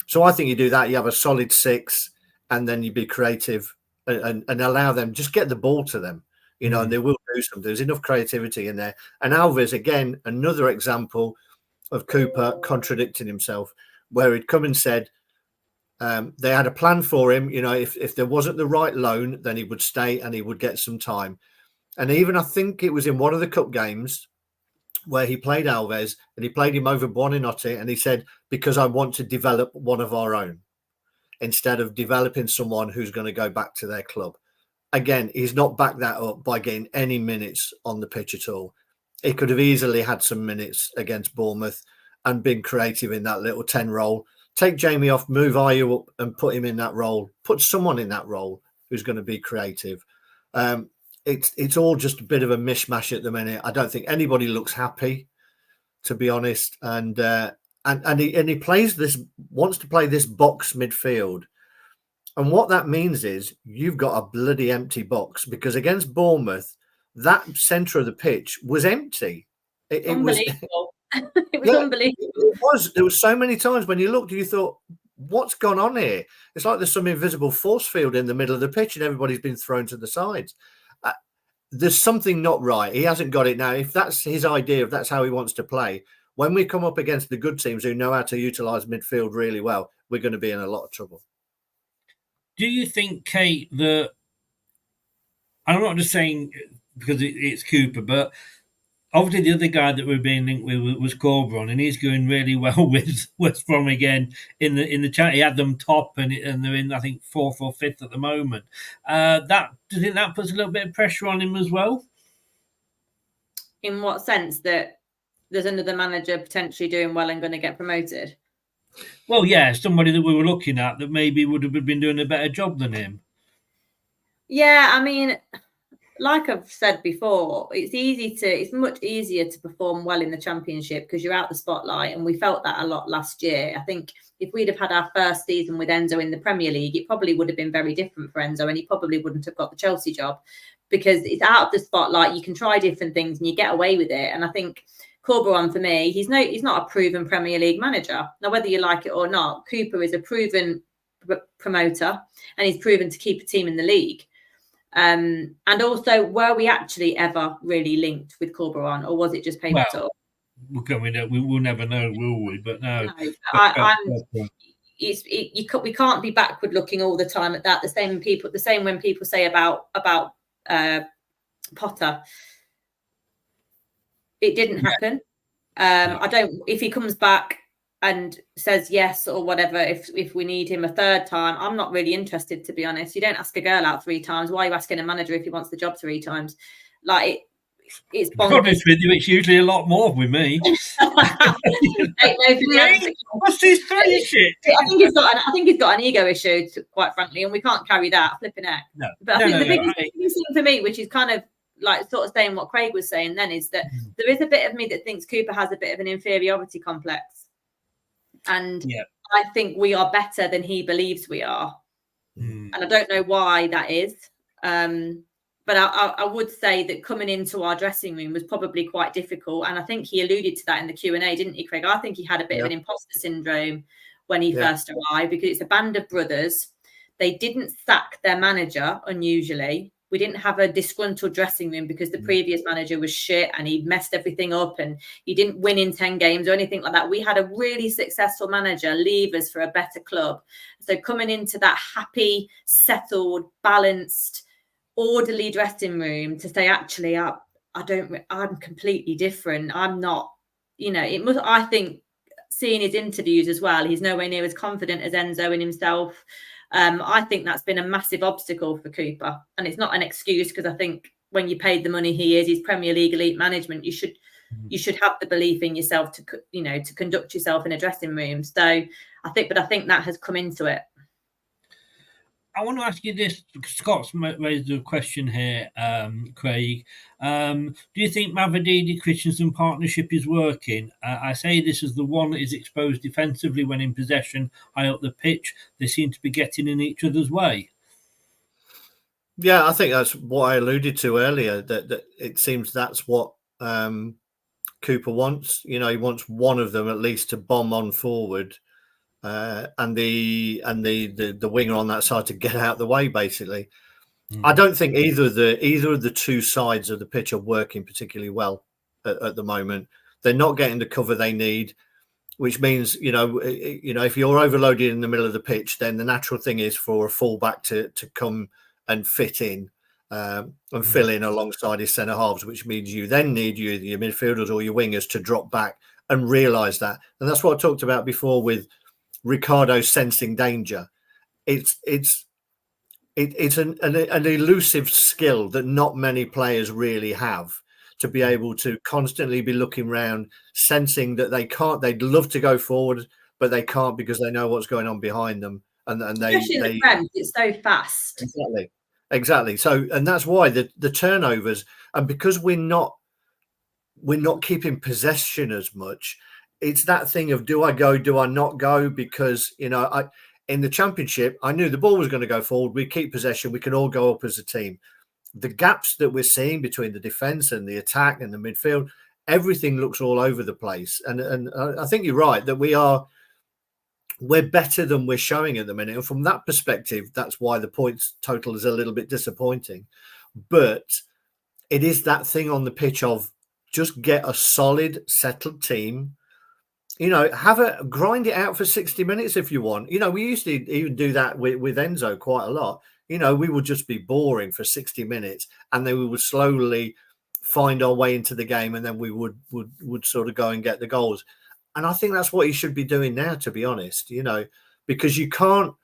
So I think you do that. You have a solid six, and then you be creative and allow them, just get the ball to them, and they will do something. There's enough creativity in there. And Alves, again, another example of Cooper contradicting himself, where he'd come and said they had a plan for him. If there wasn't the right loan, then he would stay and he would get some time. And even I think it was in one of the cup games where he played Alves and he played him over Buonanotte, and he said, because I want to develop one of our own instead of developing someone who's going to go back to their club. Again, he's not backed that up by getting any minutes on the pitch at all. He could have easily had some minutes against Bournemouth and been creative in that little 10 role. Take Jamie off, move Ayew up and put him in that role. Put someone in that role who's going to be creative. It's all just a bit of a mishmash at the minute. I don't think anybody looks happy, to be honest. And he plays this, wants to play this box midfield. And what that means is you've got a bloody empty box, because against Bournemouth, that centre of the pitch was empty. It Unbelievable. Was, it was unbelievable. It was. There were so many times when you looked, you thought, what's gone on here? It's like there's some invisible force field in the middle of the pitch and everybody's been thrown to the sides. There's something not right. He hasn't got it now. If that's his idea, if that's how he wants to play, when we come up against the good teams who know how to utilise midfield really well, we're going to be in a lot of trouble. Do you think, Kate, that, I'm not just saying because it's Cooper, but obviously the other guy that we're being linked with was Corberon, and he's going really well with West Brom again in the chat. He had them top, and they're in, I think, 4th or 5th at the moment. Do you think that puts a little bit of pressure on him as well? In what sense? That there's another manager potentially doing well and going to get promoted? Well, yeah, somebody that we were looking at that maybe would have been doing a better job than him. Yeah, I mean, like I've said before, it's much easier to perform well in the Championship because you're out the spotlight, and we felt that a lot last year. I think if we'd have had our first season with Enzo in the Premier League, it probably would have been very different for Enzo, and he probably wouldn't have got the Chelsea job because it's out of the spotlight. You can try different things and you get away with it. And I think Corberon, for me, he's not a proven Premier League manager. Now, whether you like it or not, Cooper is a proven promoter, and he's proven to keep a team in the league. And also, were we actually ever really linked with Corberon, or was it just paper talk? We'll never know, will we? But no. We can't be backward looking all the time at that. The same when people say about Potter. It didn't happen. If he comes back and says yes or whatever, if we need him a third time, I'm not really interested, to be honest. You don't ask a girl out 3 times. Why are you asking a manager if he wants the job 3 times? It's bonkers. To be honest with you, it's usually a lot more with me. What's this 3 shit? I think he's got an ego issue, quite frankly, and we can't carry that flipping heck. No. But I think the biggest thing for me, which is kind of like sort of saying what Craig was saying then, is that there is a bit of me that thinks Cooper has a bit of an inferiority complex. And I think we are better than he believes we are. And I don't know why that is. But I would say that coming into our dressing room was probably quite difficult. And I think he alluded to that in the Q&A, didn't he, Craig? I think he had a bit of an imposter syndrome when he first arrived, because it's a band of brothers. They didn't sack their manager, unusually. We didn't have a disgruntled dressing room because the previous manager was shit and he messed everything up and he didn't win in 10 games or anything like that. We had a really successful manager leave us for a better club. So coming into that happy, settled, balanced, orderly dressing room to say, actually, I'm completely different. I'm not, I think seeing his interviews as well, he's nowhere near as confident as Enzo in himself. I think that's been a massive obstacle for Cooper, and it's not an excuse, because I think when you paid the money he's Premier League elite management, you should have the belief in yourself to conduct yourself in a dressing room. So I think that has come into it. I want to ask you this. Scott's raised a question here, Craig. Do you think Mavididi Christensen partnership is working? I say this as the one that is exposed defensively when in possession, high up the pitch. They seem to be getting in each other's way. Yeah, I think that's what I alluded to earlier, that it seems that's what Cooper wants. He wants one of them at least to bomb on forward. And the winger on that side to get out of the way, basically. I don't think either of the 2 sides of the pitch are working particularly well at the moment. They're not getting the cover they need, which means if you're overloaded in the middle of the pitch, then the natural thing is for a fullback to come and fit in. and fill in alongside his centre halves, which means you then need your midfielders or your wingers to drop back and realise that. And that's what I talked about before with Ricardo sensing danger. It's an elusive skill that not many players really have, to be able to constantly be looking around, sensing that they can't. They'd love to go forward, but they can't because they know what's going on behind them, and Especially in the Prem, it's so fast. Exactly. So, and that's why the turnovers, and because we're not keeping possession as much, it's that thing of do I go, do I not go? Because in the Championship, I knew the ball was going to go forward. We keep possession. We can all go up as a team. The gaps that we're seeing between the defence and the attack and the midfield, everything looks all over the place. And I think you're right that we're better than we're showing at the minute. And from that perspective, that's why the points total is a little bit disappointing. But it is that thing on the pitch of just get a solid, settled team. Grind it out for 60 minutes if you want. We used to even do that with Enzo quite a lot. We would just be boring for 60 minutes and then we would slowly find our way into the game, and then we would sort of go and get the goals. And I think that's what he should be doing now, to be honest, because you can't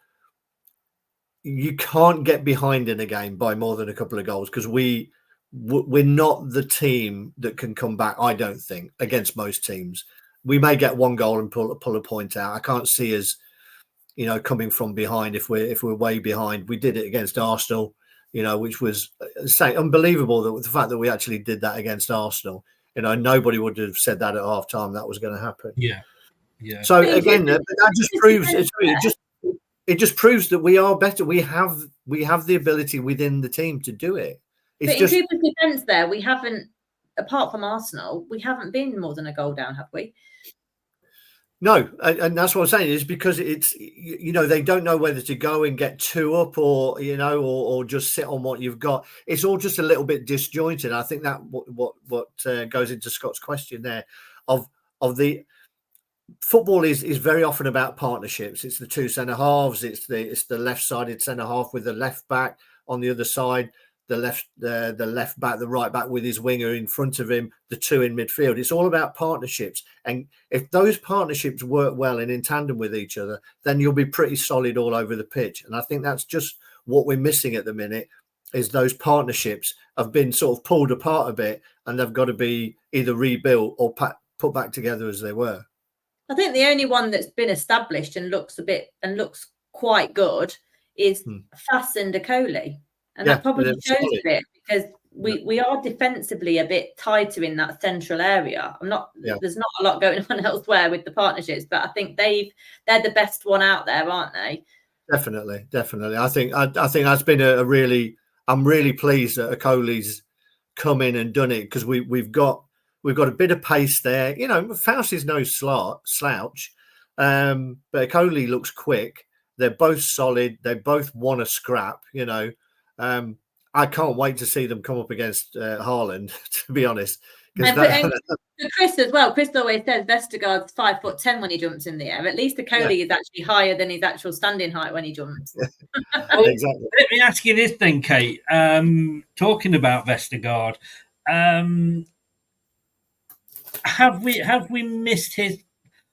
get behind in a game by more than a couple of goals, because we're not the team that can come back, I don't think, against most teams. We may get one goal and pull a point out. I can't see us, coming from behind if we're way behind. We did it against Arsenal, which was unbelievable, that the fact that we actually did that against Arsenal. Nobody would have said that at half time that was going to happen. Yeah. So again, that just proves it just proves that we are better. We have the ability within the team to do it. But in Cooper's defence, there we haven't, apart from Arsenal, we haven't been more than a goal down, have we? No, and that's what I'm saying, is because it's, they don't know whether to go and get two up or just sit on what you've got. It's all just a little bit disjointed. I think that what goes into Scott's question there of the football is very often about partnerships. It's the two centre halves. It's the left-sided centre half with the left back on the other side, the left back, the right back with his winger in front of him, the two in midfield. It's all about partnerships. And if those partnerships work well and in tandem with each other, then you'll be pretty solid all over the pitch. And I think that's just what we're missing at the minute, is those partnerships have been sort of pulled apart a bit, and they've got to be either rebuilt or put back together as they were. I think the only one that's been established and looks quite good is Fass and Okoli. And that probably shows a bit, because we are defensively a bit tighter in that central area. There's not a lot going on elsewhere with the partnerships, but I think they're the best one out there, aren't they? Definitely. I think that's been I'm really pleased that Okoli's come in and done it, because we've got a bit of pace there. Faust is no slouch, but Okoli looks quick. They're both solid. They both want to scrap. I can't wait to see them come up against Haaland, to be honest. Chris as well. Chris always says Vestergaard's 5'10" when he jumps in the air. At least Okoli is actually higher than his actual standing height when he jumps. Exactly. Let me ask you this then, Kate. Talking about Vestergaard, have we missed his?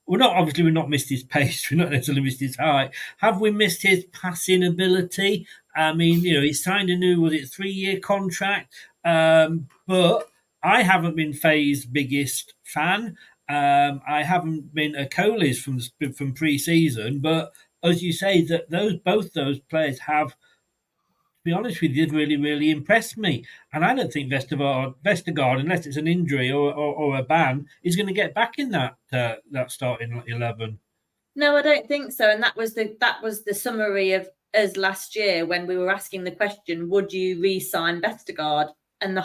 We've not missed his pace. We've not necessarily missed his height. Have we missed his passing ability? I mean, he signed a new 3-year contract, but I haven't been Faye's biggest fan. I haven't been Okoli's from pre-season, but as you say, that both those players have, to be honest with you, really, really impressed me. And I don't think Vestergaard, unless it's an injury or a ban, is going to get back in that starting 11. No, I don't think so. And that was the summary of us last year when we were asking the question, would you re-sign Vestergaard? And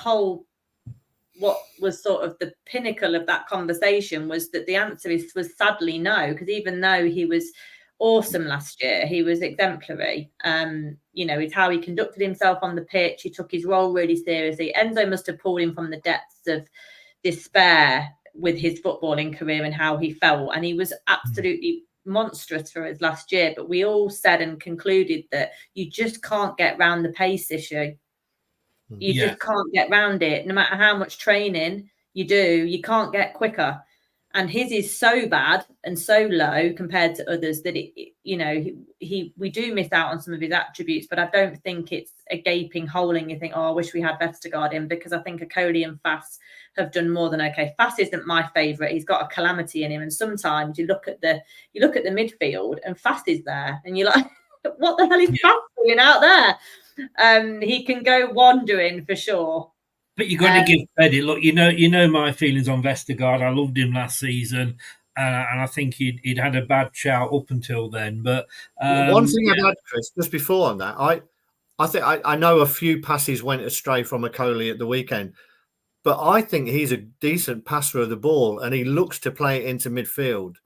what was sort of the pinnacle of that conversation was that the answer was sadly no, because even though he was awesome last year, he was exemplary. It's how he conducted himself on the pitch. He took his role really seriously. Enzo must have pulled him from the depths of despair with his footballing career and how he felt. And he was absolutely monstrous for us last year. But we all said and concluded that you just can't get round the pace issue. You just can't get round it. No matter how much training you do, you can't get quicker. And his is so bad and so low compared to others that we do miss out on some of his attributes, but I don't think it's a gaping hole and you think, oh, I wish we had Vestergaard in, because I think Okoli and Fass have done more than okay. Fass isn't my favourite. He's got a calamity in him, and sometimes you look at the midfield and Fass is there, and you're like, what the hell is Fass doing out there? He can go wandering for sure. But you've got to give credit. Look, you know my feelings on Vestergaard. I loved him last season, and I think he'd had a bad shout up until then. But one thing I'd add, Chris, just before on that, I think I know a few passes went astray from Okoli at the weekend, but I think he's a decent passer of the ball, and he looks to play it into midfield.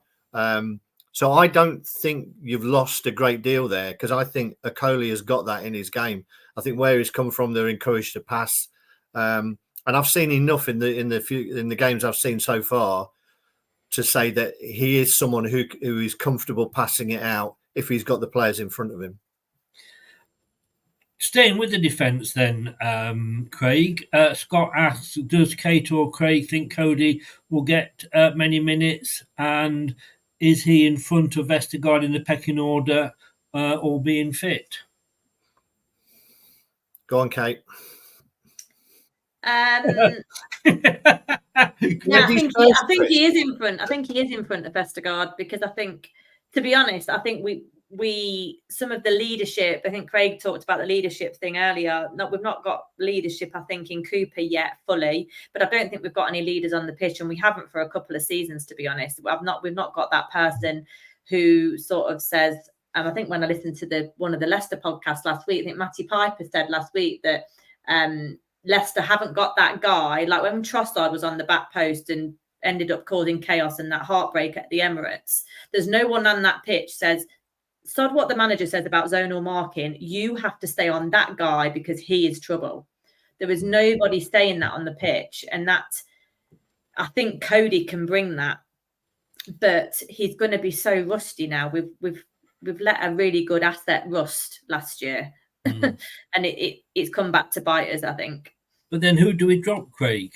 So I don't think you've lost a great deal there, because I think Okoli has got that in his game. I think where he's come from, they're encouraged to pass. And I've seen enough in the games I've seen so far to say that he is someone who is comfortable passing it out if he's got the players in front of him. Staying with the defence then, Craig. Scott asks, does Kate or Craig think Cody will get many minutes, and is he in front of Vestergaard in the pecking order, or being fit? Go on, Kate. I think he is in front. I think he is in front of Vestergaard, because I think, to be honest, I think we some of the leadership. I think Craig talked about the leadership thing earlier. We've not got leadership, I think, in Cooper yet fully, but I don't think we've got any leaders on the pitch, and we haven't for a couple of seasons, to be honest. We've not got that person who sort of says. I think when I listened to one of the Leicester podcasts last week, I think Matty Piper said last week that Leicester haven't got that guy. Like when Trossard was on the back post and ended up causing chaos and that heartbreak at the Emirates, there's no one on that pitch says, sod what the manager says about zonal marking, you have to stay on that guy because he is trouble. There is nobody saying that on the pitch, and that, I think Cody can bring that, but he's going to be so rusty now. We've let a really good asset rust last year, and it's come back to bite us, I think. But then who do we drop, Craig?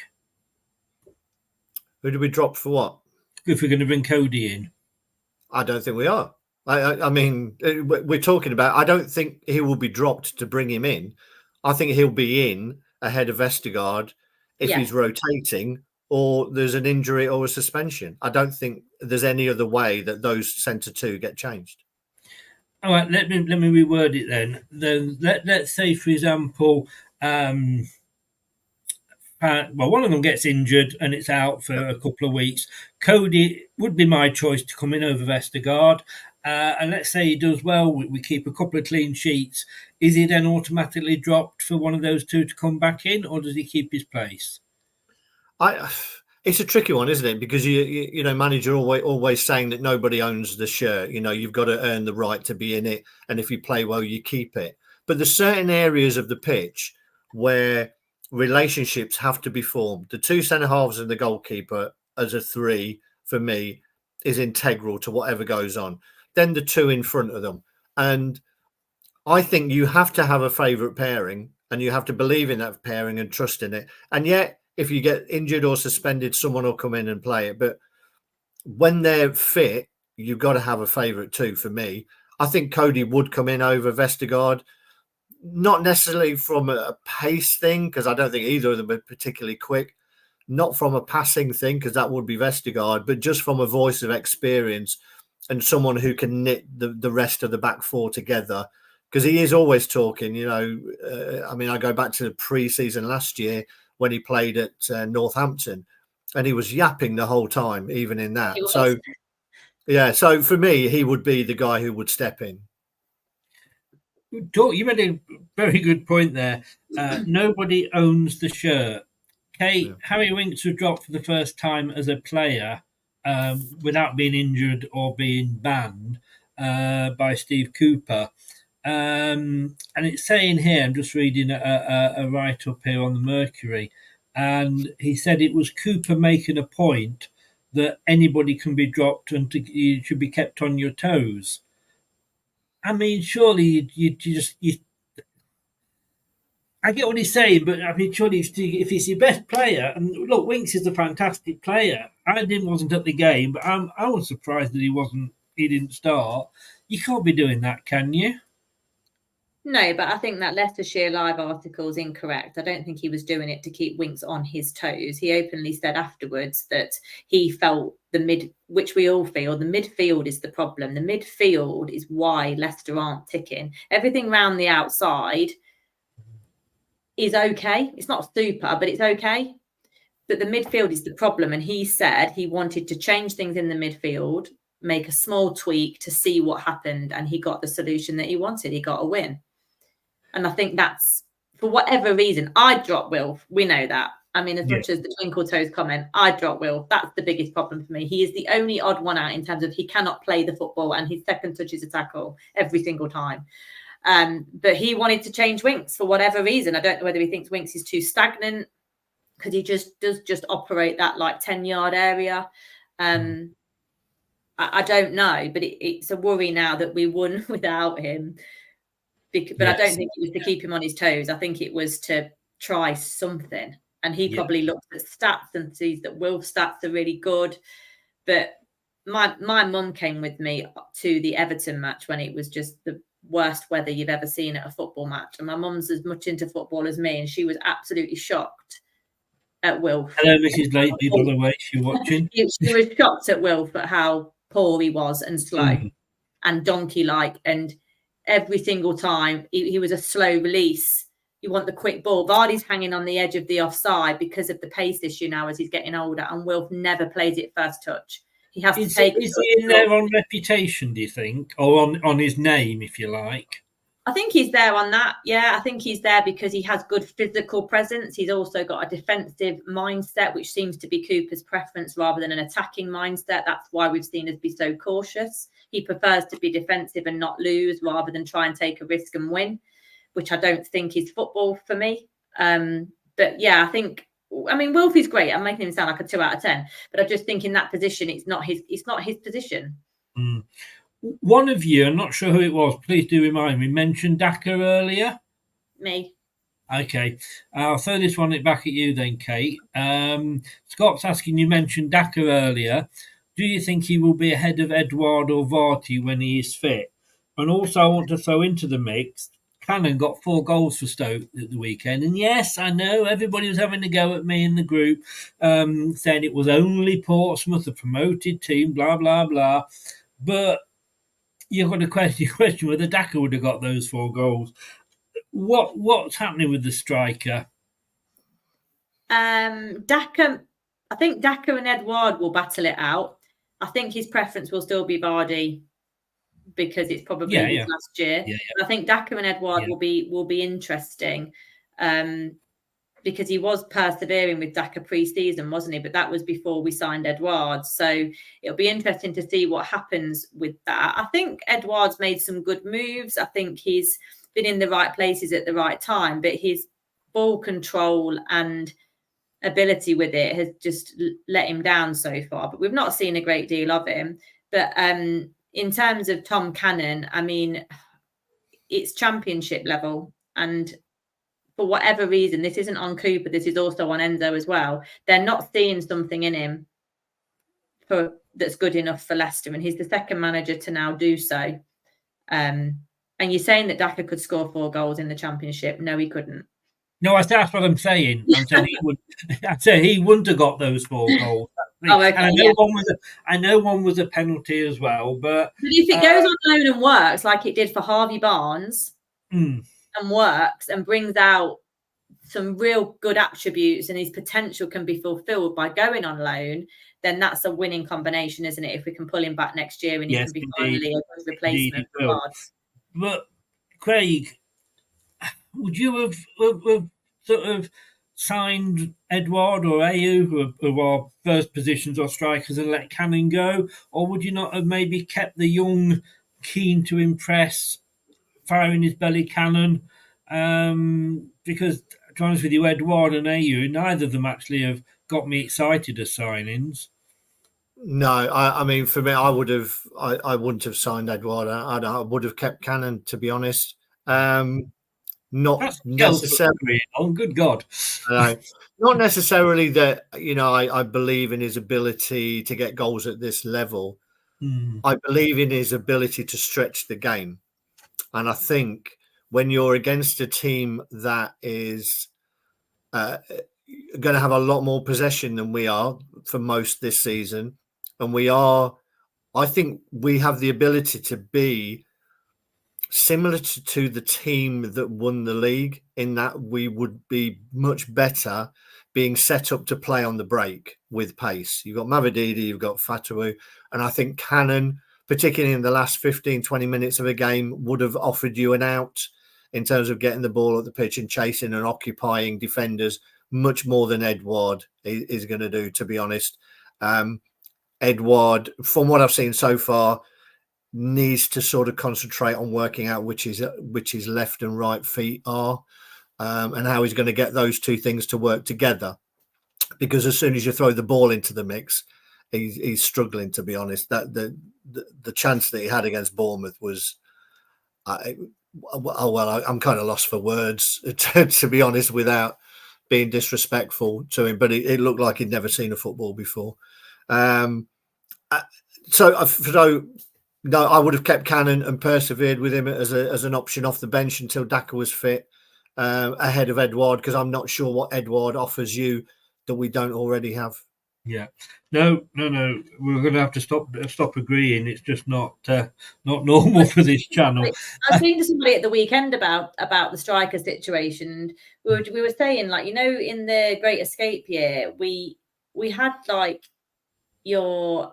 Who do we drop for what? If we're going to bring Cody in? I don't think we are. I mean, we're talking about, I don't think he will be dropped to bring him in. I think he'll be in ahead of Vestergaard if he's rotating or there's an injury or a suspension. I don't think there's any other way that those centre two get changed. All right, let me reword it then. Let's say, for example, one of them gets injured and it's out for a couple of weeks. Cody would be my choice to come in over Vestergaard. And let's say he does well, we keep a couple of clean sheets. Is he then automatically dropped for one of those two to come back in, or does he keep his place? It's a tricky one, isn't it? Because you know, manager always saying that nobody owns the shirt. You know, you've got to earn the right to be in it, and if you play well, you keep it. But there's certain areas of the pitch where relationships have to be formed. The two centre halves and the goalkeeper as a three, for me, is integral to whatever goes on. Then the two in front of them. And I think you have to have a favourite pairing, and you have to believe in that pairing and trust in it. And yet, if you get injured or suspended, someone will come in and play it. But when they're fit, you've got to have a favourite too, for me. I think Cody would come in over Vestergaard, not necessarily from a pace thing, because I don't think either of them are particularly quick. Not from a passing thing, because that would be Vestergaard, but just from a voice of experience and someone who can knit the rest of the back four together. Because he is always talking, you know. I mean, I go back to the pre-season last year when he played at Northampton, and he was yapping the whole time, even in that. So, yeah. So for me, he would be the guy who would step in. You made a very good point there. Nobody owns the shirt. Kate, Harry Winks was dropped for the first time as a player without being injured or being banned by Steve Cooper. And it's saying here, I'm just reading a write-up here on the Mercury, and he said it was Cooper making a point that anybody can be dropped and you should be kept on your toes. I mean, surely you I get what he's saying, but I mean, surely if he's your best player, and look, Winks is a fantastic player. Wasn't at the game, but I was surprised that he didn't start. You can't be doing that, can you? No, but I think that Leicestershire Live article is incorrect. I don't think he was doing it to keep Winks on his toes. He openly said afterwards that he felt which we all feel, the midfield is the problem. The midfield is why Leicester aren't ticking. Everything round the outside is okay. It's not super, but it's okay. But the midfield is the problem. And he said he wanted to change things in the midfield, make a small tweak to see what happened. And he got the solution that he wanted. He got a win. And I think that's, for whatever reason, I'd drop Wilf. We know that. I mean, as much as the twinkle toes comment, I'd drop Wilf. That's the biggest problem for me. He is the only odd one out in terms of he cannot play the football and his second touch is a tackle every single time. But he wanted to change Winks for whatever reason. I don't know whether he thinks Winks is too stagnant because he does operate that like 10-yard area. I don't know, but it's a worry now that we won without him. But yes. I don't think it was to keep him on his toes. I think it was to try something. And he probably looks at stats and sees that Wilf's stats are really good. But my mum came with me to the Everton match when it was just the worst weather you've ever seen at a football match. And my mum's as much into football as me, and she was absolutely shocked at Wilf. Hello, Mrs. Lady, by the way, she's watching. She was shocked at Wilf at how poor he was and slow and donkey-like. And every single time he was a slow release. You want the quick ball. Vardy's hanging on the edge of the offside because of the pace issue now as he's getting older, and Wilf never plays it first touch. He has to take it. Is he in there on reputation, do you think? Or on his name, if you like? I think he's there on that. Yeah, I think he's there because he has good physical presence. He's also got a defensive mindset, which seems to be Cooper's preference rather than an attacking mindset. That's why we've seen us be so cautious. He prefers to be defensive and not lose rather than try and take a risk and win, which I don't think is football for me. But yeah, I mean, Wilf is great. I'm making him sound like a 2 out of 10, but I just think in that position, it's not his position. One of you, I'm not sure who it was, please do remind me, mentioned Daka earlier. Me. Okay, I'll throw this one back at you then, Kate. Scott's asking, you mentioned Daka earlier. Do you think he will be ahead of Edouard or Varty when he is fit? And also I want to throw into the mix, Cannon got 4 goals for Stoke at the weekend. And yes, I know everybody was having a go at me in the group, saying it was only Portsmouth, a promoted team, blah, blah, blah. But you've got to question whether Daka would have got those 4 goals. What's happening with the striker? Daka, I think Daka and Edouard will battle it out. I think his preference will still be Vardy because it's probably his last year. I think Daka and Edouard will be interesting because he was persevering with Daka pre-season, wasn't he? But that was before we signed Edouard. So it'll be interesting to see what happens with that. I think Edouard's made some good moves. I think he's been in the right places at the right time, but his ball control and ability with it has just let him down so far. But we've not seen a great deal of him. But in terms of Tom Cannon, I mean, it's championship level. And for whatever reason, this isn't on Cooper, this is also on Enzo as well. They're not seeing something in him that's good enough for Leicester. And he's the second manager to now do so. And you're saying that Daka could score 4 goals in the championship. No, he couldn't. No, that's what I'm saying. I'm saying he wouldn't have got those 4 goals. Oh, okay, I know one was a penalty as well, but if it goes on loan and works like it did for Harvey Barnes and works and brings out some real good attributes and his potential can be fulfilled by going on loan, then that's a winning combination, isn't it? If we can pull him back next year and he can be finally a good replacement for Barnes. But Craig, would you have sort of signed Edouard or Ayew, who are first positions or strikers, and let Cannon go? Or would you not have maybe kept the young, keen to impress, fire in his belly Cannon? Because, to be honest with you, Edouard and Ayew, neither of them actually have got me excited as signings. No, I mean, for me, I wouldn't have signed Edouard. I would have kept Cannon, to be honest. not That's necessarily. oh, good God. Not necessarily that, I believe in his ability to get goals at this level. I believe in his ability to stretch the game. And I think when you're against a team that is going to have a lot more possession than we are for most this season, and I think we have the ability to be similar to the team that won the league, in that we would be much better being set up to play on the break with pace. You've got Mavididi, you've got Fatawu, and I think Cannon, particularly in the last 15, 20 minutes of a game, would have offered you an out in terms of getting the ball at the pitch and chasing and occupying defenders much more than Edouard is going to do, to be honest. Edouard, from what I've seen so far, needs to sort of concentrate on working out which his left and right feet are, and how he's going to get those two things to work together. Because as soon as you throw the ball into the mix, he's struggling, to be honest. That the chance that he had against Bournemouth was, I'm kind of lost for words to be honest, without being disrespectful to him. But it looked like he'd never seen a football before. So no, I would have kept Cannon and persevered with him as an option off the bench until Daka was fit, ahead of Edouard, because I'm not sure what Edouard offers you that we don't already have. Yeah, no. We're going to have to stop agreeing. It's just not normal for this channel. I was speaking to somebody at the weekend about the striker situation. We were saying, like, in the Great Escape year, we had like your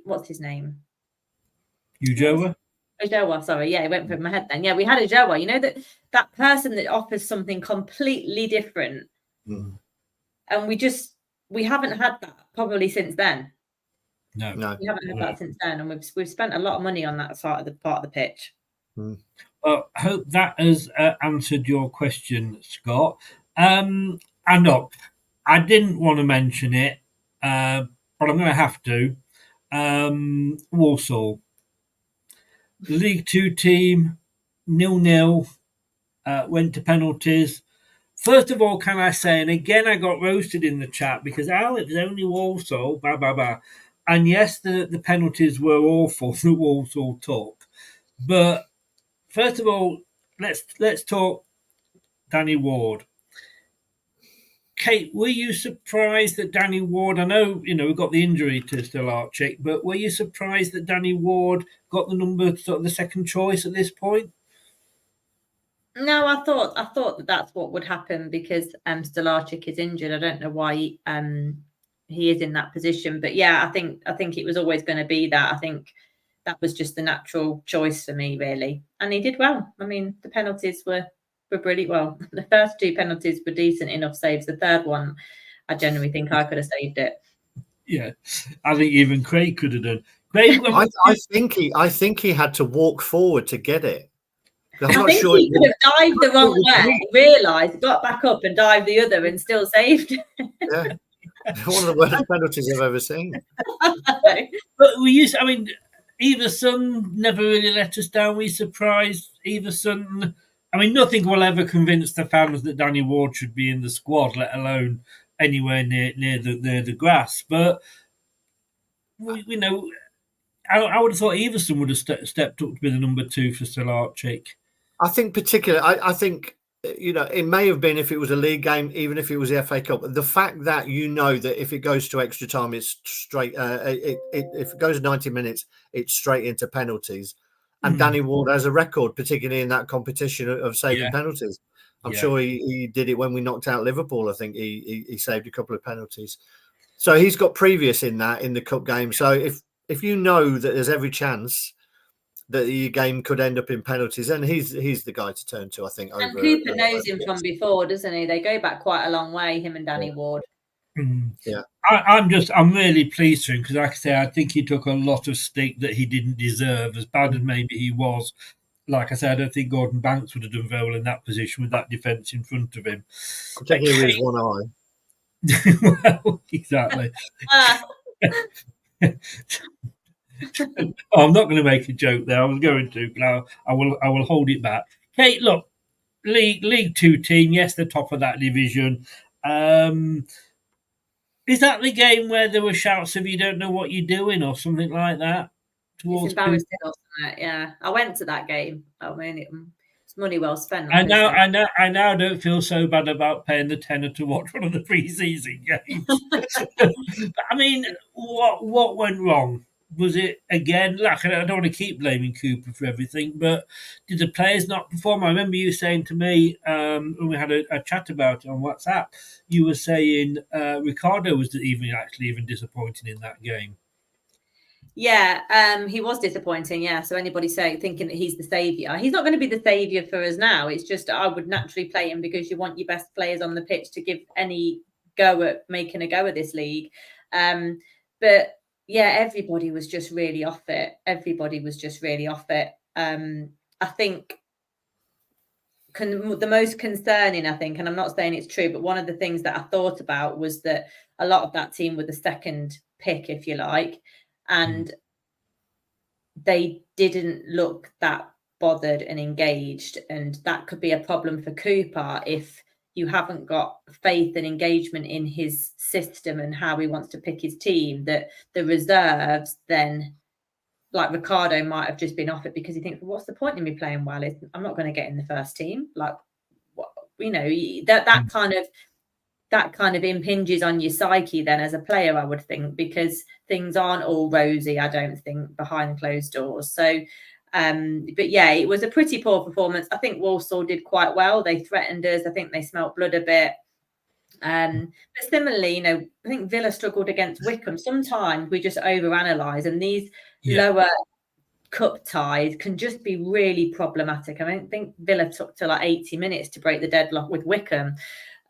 what's his name? Ujoa? Ujoa, sorry, yeah, it went through my head then. Yeah, we had Ujoa. That person that offers something completely different, and we haven't had that probably since then. No, we haven't had that since then, and we've spent a lot of money on that part of the pitch. Well, I hope that has answered your question, Scott. And look, I didn't want to mention it, but I'm going to have to. Walsall, League Two team, 0-0, went to penalties. First of all, can I say, and again, I got roasted in the chat because, it was only Walsall, blah, blah, blah. And yes, the penalties were awful that Walsall took. But first of all, let's talk Danny Ward. Kate, were you surprised that Danny Ward, I know, we got the injury to Stolarczyk, but were you surprised that Danny Ward got the number, sort of the second choice at this point? No, I thought that's what would happen because Stolarczyk is injured. I don't know why he is in that position, but yeah, I think it was always going to be that. I think that was just the natural choice for me, really, and he did well. I mean, the penalties were brilliant. Well, the first two penalties were decent enough saves. The third one, I genuinely think I could have saved it. Yeah, I think even Craig could have done. Craig, I think he had to walk forward to get it. I think he could have dived the wrong way, realised, got back up and dived the other and still saved. Yeah. One of the worst penalties I've ever seen. But Everson never really let us down. We surprised Everson. I mean, nothing will ever convince the fans that Danny Ward should be in the squad, let alone anywhere near the grass. But I would have thought Everson would have stepped up to be the number 2 for Stolarczyk. I think particularly, I think, it may have been if it was a league game, even if it was the FA Cup. The fact that that if it goes to extra time, it's straight. If it goes 90 minutes, it's straight into penalties. And Danny Ward has a record, particularly in that competition, of saving penalties. I'm sure he did it when we knocked out Liverpool. I think he saved a couple of penalties. So he's got previous in the cup game. So if you know that there's every chance that the game could end up in penalties, and he's the guy to turn to, I think. And Cooper knows him from before, doesn't he? They go back quite a long way, him and Danny Ward. Yeah, I'm really pleased for him because, like I say, I think he took a lot of stick that he didn't deserve, as bad as maybe he was. Like I said, I don't think Gordon Banks would have done very well in that position with that defence in front of him. Particularly with one eye. Well, exactly. I'm not going to make a joke there. I was going to, but I will hold it back. Kate, look, League Two team. Yes, the top of that division. Is that the game where there were shouts of "you don't know what you're doing" or something like that? It's embarrassing, or something. Yeah, I went to that game. I mean, it's money well spent. I now don't feel so bad about paying the tenner to watch one of the pre-season games. I mean, what went wrong? Was it again? Like, I don't want to keep blaming Cooper for everything, but did the players not perform? I remember you saying to me when we had a chat about it on WhatsApp, you were saying Ricardo was even disappointing in that game. Yeah, he was disappointing. Yeah, so anybody thinking that he's the saviour, he's not going to be the saviour for us now. It's just I would naturally play him because you want your best players on the pitch to give any go at making a go of this league. But yeah, everybody was just really off it. I think the most concerning, I think, and I'm not saying it's true, but one of the things that I thought about was that a lot of that team were the second pick, if you like, and they didn't look that bothered and engaged, and that could be a problem for Cooper if you haven't got faith and engagement in his system and how he wants to pick his team, that the reserves then, like Ricardo, might have just been off it because he thinks, well, what's the point in me playing well? I'm not going to get in the first team. Like, that kind of impinges on your psyche then as a player, I would think, because things aren't all rosy, I don't think, behind closed doors. So, but yeah, it was a pretty poor performance. I think Walsall did quite well. They threatened us. I think they smelt blood a bit. But similarly, I think Villa struggled against Wickham. Sometimes we just overanalyze, and these lower cup ties can just be really problematic. I think Villa took to like 80 minutes to break the deadlock with Wickham.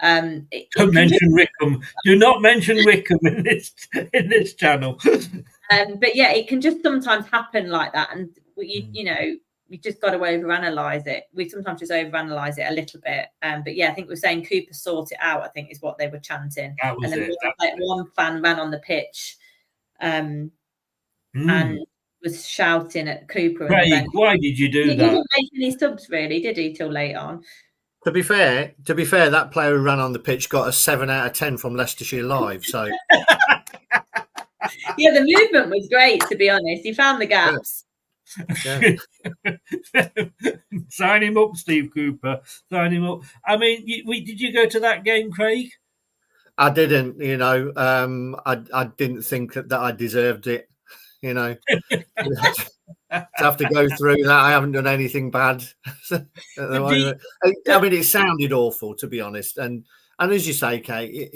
Don't mention Wickham. Do not mention Wickham in this channel. But yeah, it can just sometimes happen like that, and we just got to overanalyze it. We sometimes just overanalyze it a little bit. But yeah, I think we're saying Cooper sort it out, I think is what they were chanting. That was and then it. One fan ran on the pitch and was shouting at Cooper. Craig, why did you do that? He didn't make any subs, really, did he, till late on? To be fair, that player who ran on the pitch got a 7 out of 10 from Leicestershire Live. So yeah, the movement was great, to be honest. He found the gaps. Yeah. Sign him up, Steve Cooper. Sign him up. I mean, did you go to that game, Craig? I didn't. I didn't think that I deserved it. To have to go through that, I haven't done anything bad. I mean, it sounded awful, to be honest. And as you say, Kate,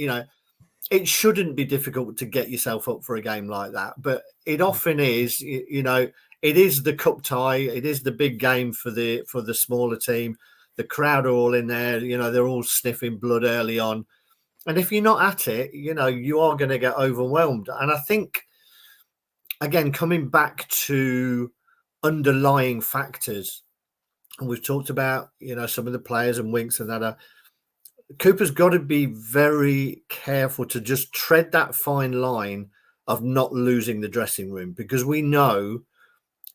it shouldn't be difficult to get yourself up for a game like that, but it often is. It is the cup tie. It is the big game for the smaller team. The crowd are all in there. They're all sniffing blood early on, and if you're not at it, you are going to get overwhelmed. And I think, again, coming back to underlying factors, and we've talked about some of the players and Winks and that. Cooper's got to be very careful to just tread that fine line of not losing the dressing room, because we know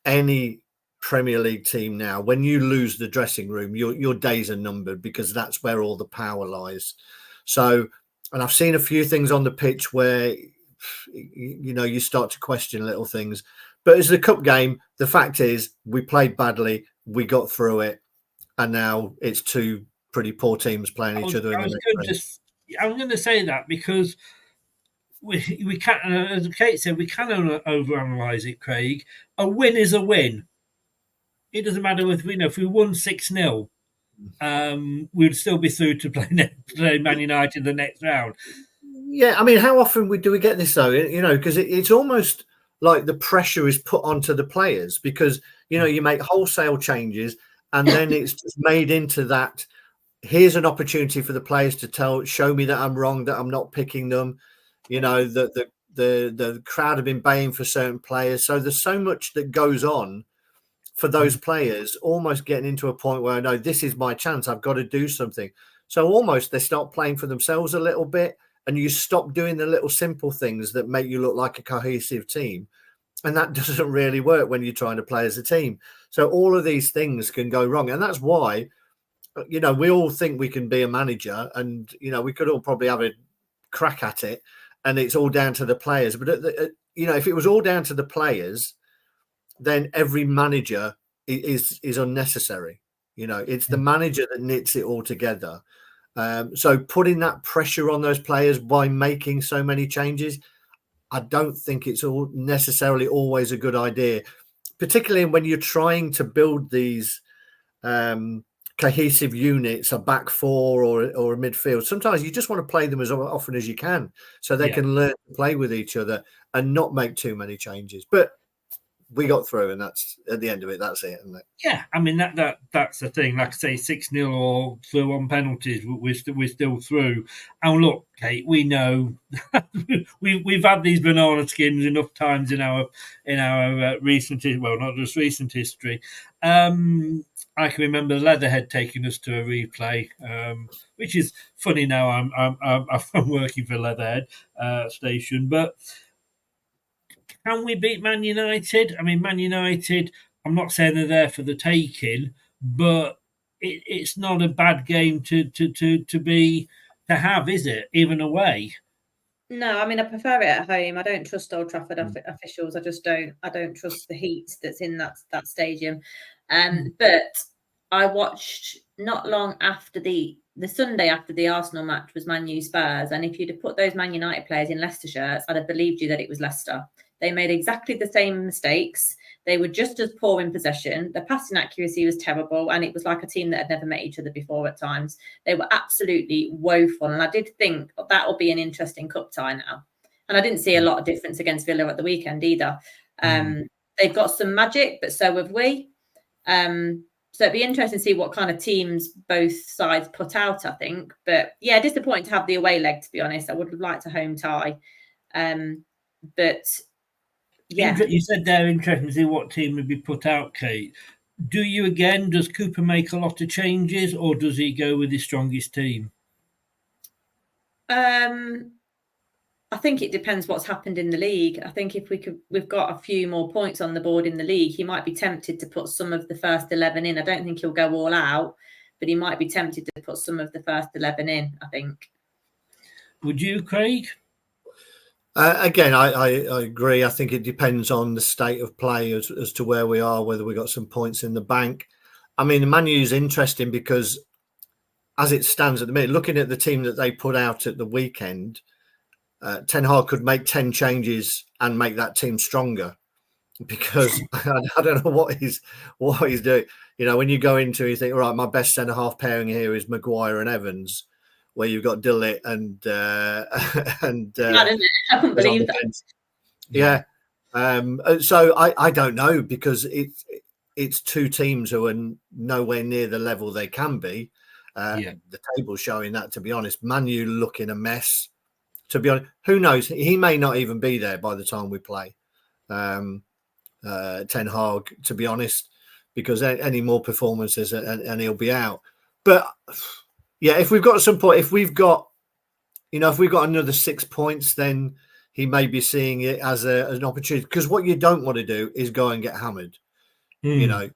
any Premier League team now, when you lose the dressing room, your days are numbered, because that's where all the power lies. So, and I've seen a few things on the pitch where you start to question little things. But as the cup game, the fact is we played badly, we got through it, and now it's two pretty poor teams playing each other. I'm going to say that because we can't, as Kate said, we cannot overanalyze it, Craig. A win is a win. It doesn't matter if we won 6-0, we'd still be through to play Man United the next round. Yeah, I mean, how often do we get this though? Because it's almost like the pressure is put onto the players, because you make wholesale changes, and then it's just made into that. Here's an opportunity for the players to show me that I'm wrong, that I'm not picking them. That the crowd have been baying for certain players, so there's so much that goes on for those players, almost getting into a point where, no, this is my chance, I've got to do something. So almost they start playing for themselves a little bit, and you stop doing the little simple things that make you look like a cohesive team. And that doesn't really work when you're trying to play as a team. So all of these things can go wrong. And that's why we all think we can be a manager, and we could all probably have a crack at it, and it's all down to the players. But if it was all down to the players, then every manager is unnecessary. It's the manager that knits it all together. So putting that pressure on those players by making so many changes, I don't think it's all necessarily always a good idea, particularly when you're trying to build these cohesive units, a back four or a midfield. Sometimes you just want to play them as often as you can so they can learn to play with each other and not make too many changes. But we got through, and that's at the end of it. That's it, isn't it? Yeah, I mean that's the thing. Like I say, 6-0 or through on penalties, we're still through. And look, Kate, we know we've had these banana skins enough times in our recent, well, not just recent history. I can remember Leatherhead taking us to a replay, which is funny now. I'm working for Leatherhead station, but. Can we beat Man United? I mean, Man United, I'm not saying they're there for the taking, but it's not a bad game to have, is it? Even away. No, I mean, I prefer it at home. I don't trust Old Trafford officials. I just don't. I don't trust the heat that's in that stadium. But I watched not long after the Sunday after the Arsenal match was Man U Spurs, and if you'd have put those Man United players in Leicester shirts, I'd have believed you that it was Leicester. They made exactly the same mistakes. They were just as poor in possession. The passing accuracy was terrible, and it was like a team that had never met each other before at times. They were absolutely woeful, and I did think that'll be an interesting cup tie now. And I didn't see a lot of difference against Villa at the weekend either. They've got some magic, but so have we. So it'd be interesting to see what kind of teams both sides put out, I think. But yeah, disappointing to have the away leg, to be honest. I would have liked a home tie. But yeah. You said they're interested to see what team would be put out, Kate. Does Cooper make a lot of changes, or does he go with his strongest team? I think it depends what's happened in the league. I think if we've got a few more points on the board in the league, he might be tempted to put some of the first 11 in. I don't think he'll go all out, but he might be tempted to put some of the first 11 in, I think. Would you, Craig? Again, I agree. I think it depends on the state of play as to where we are, whether we got some points in the bank. I mean, the Man U is interesting because as it stands at the minute, looking at the team that they put out at the weekend, Ten Hag could make 10 changes and make that team stronger because I don't know what he's doing. When you go into it, you think, all right, my best centre-half pairing here is Maguire and Evans, where you've got Dillett and I couldn't believe that. Yeah. So I don't know because it's two teams who are nowhere near the level they can be. The table's showing that, to be honest. Man U looking a mess. To be honest, who knows? He may not even be there by the time we play Ten Hag, to be honest, because any more performances and he'll be out. But yeah, if we've got some point, if we've got another 6 points, then he may be seeing it as an opportunity. Because what you don't want to do is go and get hammered. And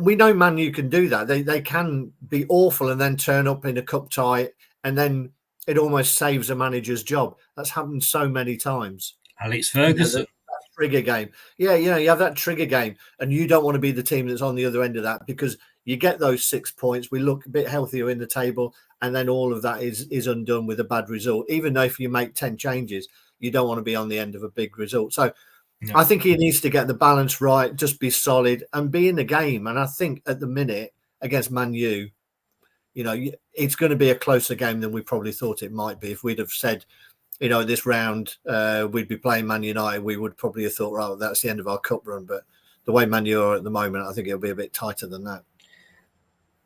we know Man U can do that. They can be awful and then turn up in a cup tie, and then it almost saves a manager's job. That's happened so many times. Alex Ferguson. That trigger game. Yeah, you have that trigger game, and you don't want to be the team that's on the other end of that because you get those 6 points. We look a bit healthier in the table, and then all of that is undone with a bad result. Even though if you make 10 changes, you don't want to be on the end of a big result. So I think he needs to get the balance right, just be solid and be in the game. And I think at the minute against Man U, it's going to be a closer game than we probably thought it might be. If we'd have said, this round we'd be playing Man United, we would probably have thought, right, that's the end of our cup run. But the way Man U are at the moment, I think it'll be a bit tighter than that.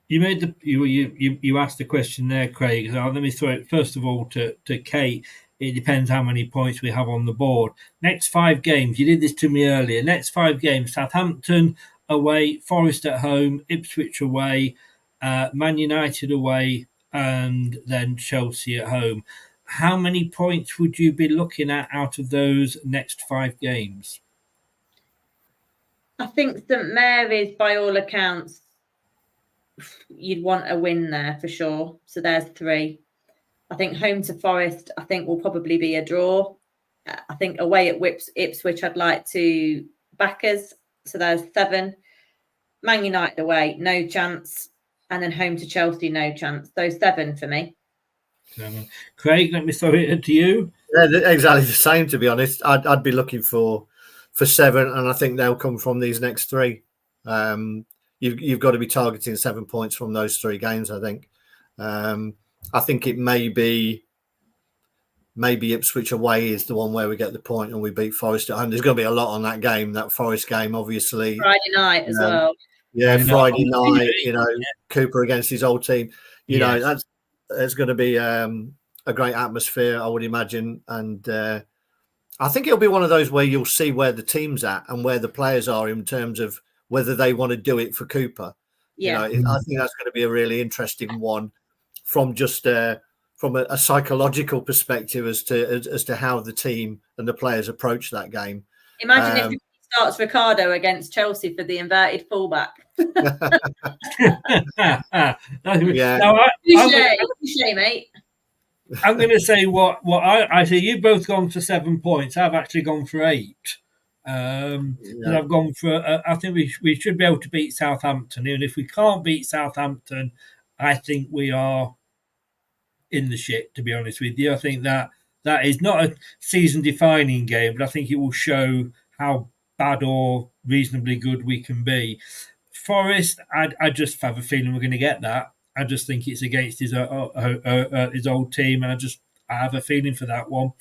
You asked the question there, Craig. So let me throw it first of all to Kate. It depends how many points we have on the board. Next 5 games, you did this to me earlier. Next 5 games: Southampton away, Forest at home, Ipswich away, Man United away, and then Chelsea at home. How many points would you be looking at out of those next 5 games? I think St Mary's, by all accounts, you'd want a win there for sure. So there's 3. I think home to Forest, I think will probably be a draw. I think away at Ipswich, I'd like to back us. So there's 7. Man United away, no chance. And then home to Chelsea, no chance. Those 7 for me. 7. Craig, let me throw it to you. Yeah, exactly the same, to be honest. I'd be looking for 7, and I think they'll come from these next 3. You've got to be targeting 7 points from those 3 games, I think. I think it may be Ipswich away is the one where we get the point and we beat Forest at home. There's going to be a lot on that game, that Forest game, obviously. Friday night as well. Yeah, Friday night, Cooper against his old team. You know, it's going to be a great atmosphere, I would imagine. And I think it'll be one of those where you'll see where the team's at and where the players are in terms of whether they want to do it for Cooper. Yeah. I think that's going to be a really interesting one from just from a psychological perspective as to how the team and the players approach that game. Imagine if he starts Ricardo against Chelsea for the inverted fullback. Touché, mate. I'm going to say what I say. You've both gone for 7 points. I've actually gone for 8. I've gone for. I think we should be able to beat Southampton, and if we can't beat Southampton, I think we are in the shit. To be honest with you, I think that is not a season-defining game, but I think it will show how bad or reasonably good we can be. Forest, I just have a feeling we're going to get that. I just think it's against his old team, and I have a feeling for that one.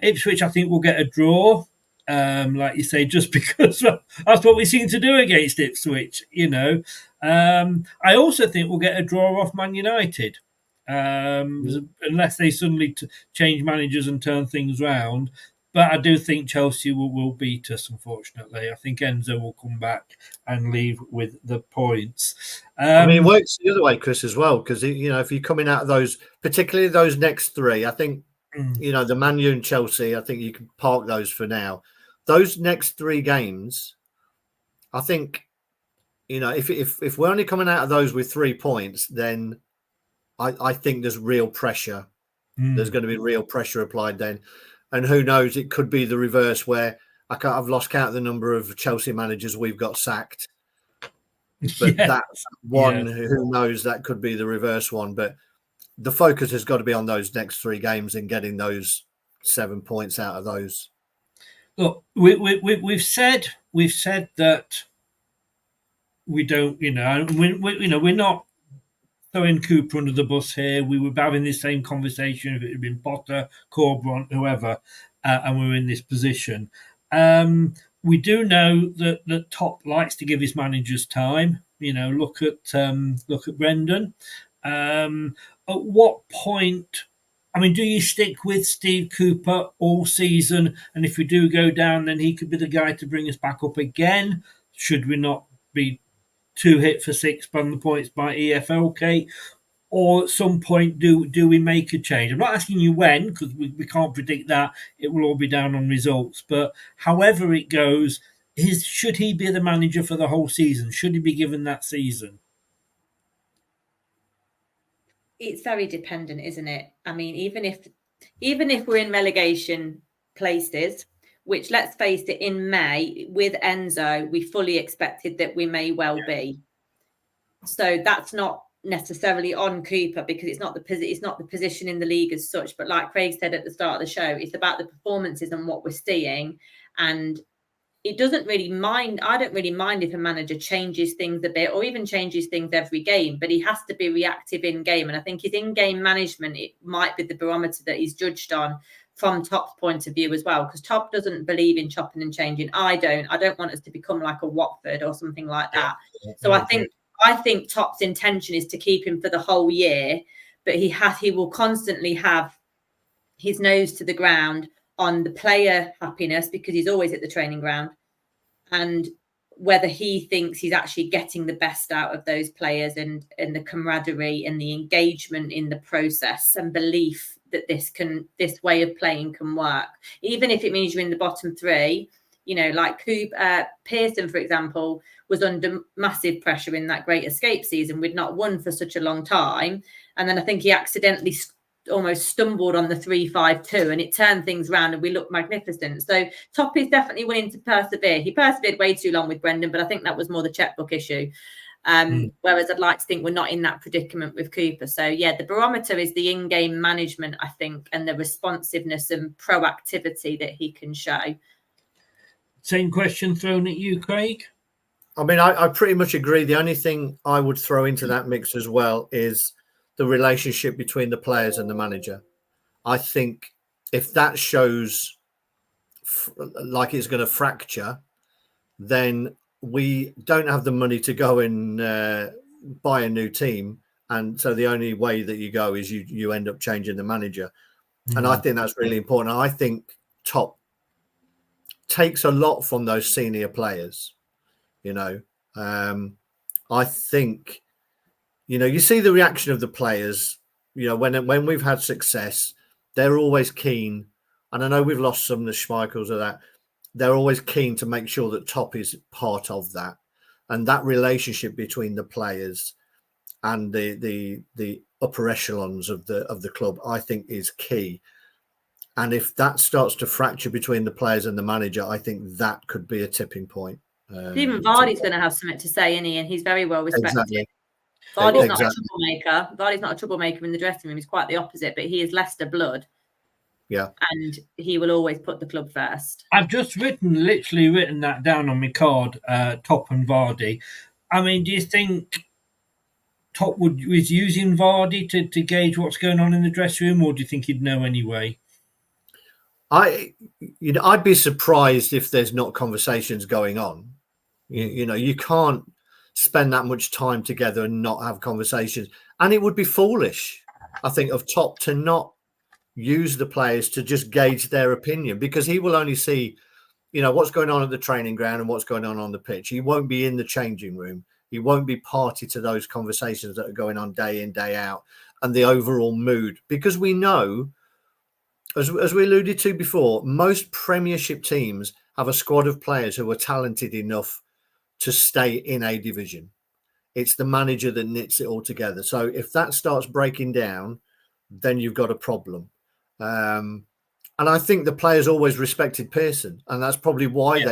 Ipswich, I think we'll get a draw, like you say, just because that's what we seem to do against Ipswich. I also think we'll get a draw off Man United, unless they suddenly change managers and turn things round. But I do think Chelsea will beat us, unfortunately. I think Enzo will come back and leave with the points. It works the other way, Chris, as well, because, if you're coming out of those, particularly those next 3, I think, the Man U and Chelsea, I think you can park those for now. Those next 3 games, I think, if we're only coming out of those with 3 points, then I think there's real pressure. There's going to be real pressure applied then. And who knows, it could be the reverse where I've lost count of the number of Chelsea managers we've got sacked. But that's one, who knows, that could be the reverse one. But the focus has got to be on those next 3 games and getting those 7 points out of those. Look, we've said that we don't, we're not throwing Cooper under the bus here. We were having this same conversation if it had been Potter, Corbrant, whoever, and we were in this position. We do know that Top likes to give his managers time. Look at Brendan. At what point? Do you stick with Steve Cooper all season? And if we do go down, then he could be the guy to bring us back up again. Should we not be 2 hit for 6 on the points by EFLK, or at some point do we make a change? I'm not asking you when, because we can't predict that. It will all be down on results. But however it goes, should he be the manager for the whole season? Should he be given that season? It's very dependent, isn't it? Even if we're in relegation places, which, let's face it, in May with Enzo, we fully expected that we may well be. So that's not necessarily on Cooper, because it's not the position in the league as such. But like Craig said at the start of the show, it's about the performances and what we're seeing. And it doesn't really mind. I don't really mind if a manager changes things a bit or even changes things every game, but he has to be reactive in game. And I think his in-game management, it might be the barometer that he's judged on from Top's point of view as well, because Top doesn't believe in chopping and changing. I don't want us to become like a Watford or something like that. So I think Top's intention is to keep him for the whole year, but he will constantly have his nose to the ground on the player happiness, because he's always at the training ground, and whether he thinks he's actually getting the best out of those players, and the camaraderie and the engagement in the process and belief that this way of playing can work. Even if it means you're in the bottom 3, you know, like Pearson, for example, was under massive pressure in that Great Escape season. We'd not won for such a long time. And then I think he accidentally almost stumbled on the 3-5-2 and it turned things around and we looked magnificent. So Top is definitely willing to persevere. He persevered way too long with Brendan, but I think that was more the checkbook issue. Whereas I'd like to think we're not in that predicament with Cooper. So yeah, the barometer is the in-game management, I think, and the responsiveness and proactivity that he can show. Same question thrown at you, Craig. I mean, I pretty much agree. The only thing I would throw into that mix as well is the relationship between the players and the manager. I think if that shows like it's going to fracture, then we don't have the money to go and buy a new team. And so the only way that you go is you end up changing the manager. And I think that's really important. I think Top takes a lot from those senior players. You know, I think, you know, you see the reaction of the players, you know, when we've had success, they're always keen. And I know we've lost some of the Schmeichels of that. They're always keen to make sure that Top is part of that. And that relationship between the players and the upper echelons of the club, I think is key. And if that starts to fracture between the players and the manager, I think that could be a tipping point. Even Vardy's going to have something to say, isn't he? And he's very well respected. Exactly. Vardy's not a troublemaker. Vardy's not a troublemaker in the dressing room. He's quite the opposite, but he is Leicester blood. Yeah. And he will always put the club first. I've just literally written that down on my card, Top and Vardy. I mean, do you think Top was using Vardy to gauge what's going on in the dressing room, or do you think he'd know anyway? I'd be surprised if there's not conversations going on. You know, you can't spend that much time together and not have conversations. And it would be foolish, I think, of Top to not use the players to just gauge their opinion, because he will only see, you know, what's going on at the training ground and what's going on the pitch. He won't be in the changing room. He won't be party to those conversations that are going on day in, day out, and the overall mood. Because we know, as we alluded to before, most Premiership teams have a squad of players who are talented enough to stay in a division. It's the manager that knits it all together. So if that starts breaking down, then you've got a problem. And I think the players always respected Pearson, and that's probably why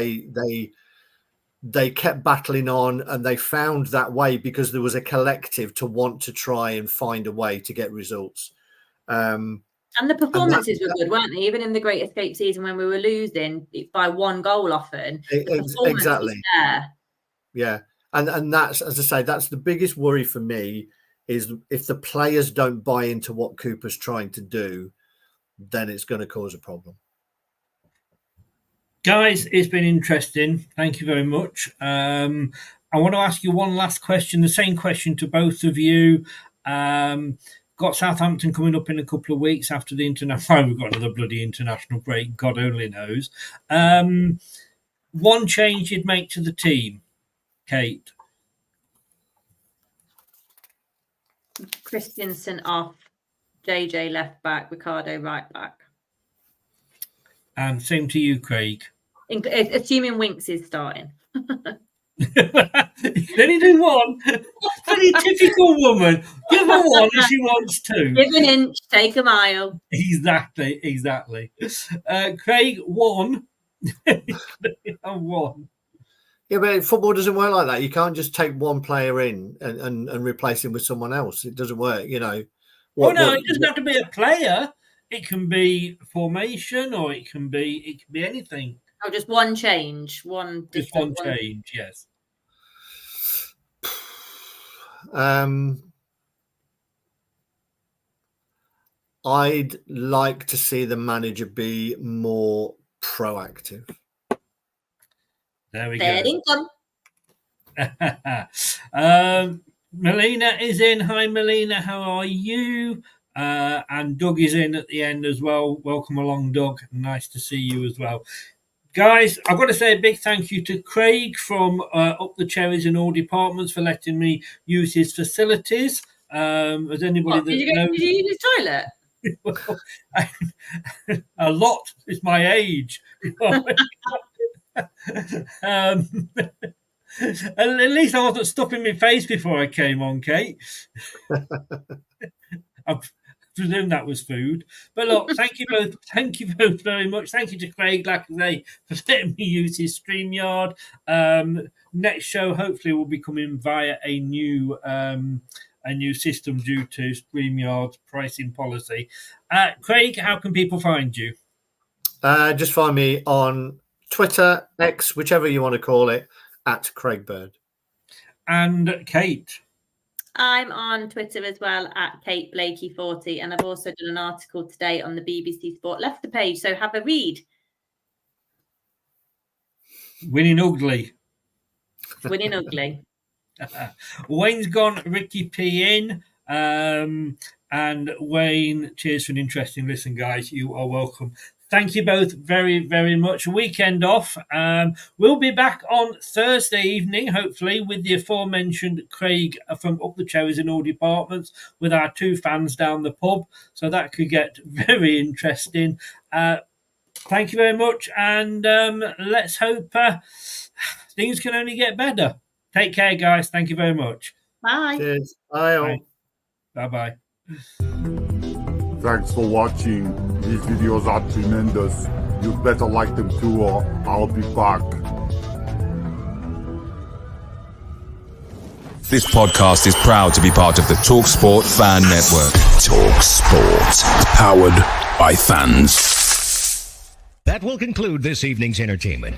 they kept battling on, and they found that way because there was a collective to want to try and find a way to get results. And the performances were good, weren't they? Even in the Great Escape season when we were losing by one goal often, the performance exactly. was there. Yeah. And that's, as I say, that's the biggest worry for me, is if the players don't buy into what Cooper's trying to do, then it's going to cause a problem. Guys, it's been interesting. Thank you very much. I want to ask you one last question, the same question to both of you. Got Southampton coming up in a couple of weeks after the international. We've got another bloody international break, God only knows. One change you'd make to the team, Kate? Christensen off, JJ left back, Ricardo right back. And same to you, Craig. Assuming Winks is starting. Then he do one. Very typical woman. Give her one if she wants to. Give an inch, take a mile. Exactly. Craig, one. One. Yeah, but football doesn't work like that. You can't just take one player in and replace him with someone else. It doesn't work, you know. It doesn't have to be a player. It can be formation, or it can be anything. Oh, just one change, Just one change, yes. I'd like to see the manager be more proactive. There we Fair go. Melina is in. Hi, Melina. How are you? And Doug is in at the end as well. Welcome along, Doug. Nice to see you as well. Guys, I've got to say a big thank you to Craig from Up the Cherries in all departments for letting me use his facilities. As anybody did you use his toilet? A lot is my age. At least I wasn't stuffing my face before I came on, Kate. I presume that was food. But look, thank you both. Thank you both very much. Thank you to Craig, like I say, for letting me use his StreamYard. Next show hopefully will be coming via a new system due to StreamYard's pricing policy. Craig, how can people find you? Just find me on Twitter, X, whichever you want to call it, at Craig Bird. And Kate? I'm on Twitter as well at Kate Blakey40, and I've also done an article today on the BBC Sport Leicester page, so have a read. Winning ugly. Winning ugly. Wayne's gone, Ricky P in. And Wayne, cheers for an interesting listen, guys. You are welcome. Thank you both very, very much. Weekend off. We'll be back on Thursday evening, hopefully, with the aforementioned Craig from Up the Cherries in all departments, with our two fans down the pub. So that could get very interesting. Thank you very much. And let's hope things can only get better. Take care, guys. Thank you very much. Bye. Cheers. Bye all. Bye-bye. Thanks for watching. These videos are tremendous. You better like them too, or I'll be back. This podcast is proud to be part of the TalkSport Fan Network. TalkSport. Powered by fans. That will conclude this evening's entertainment.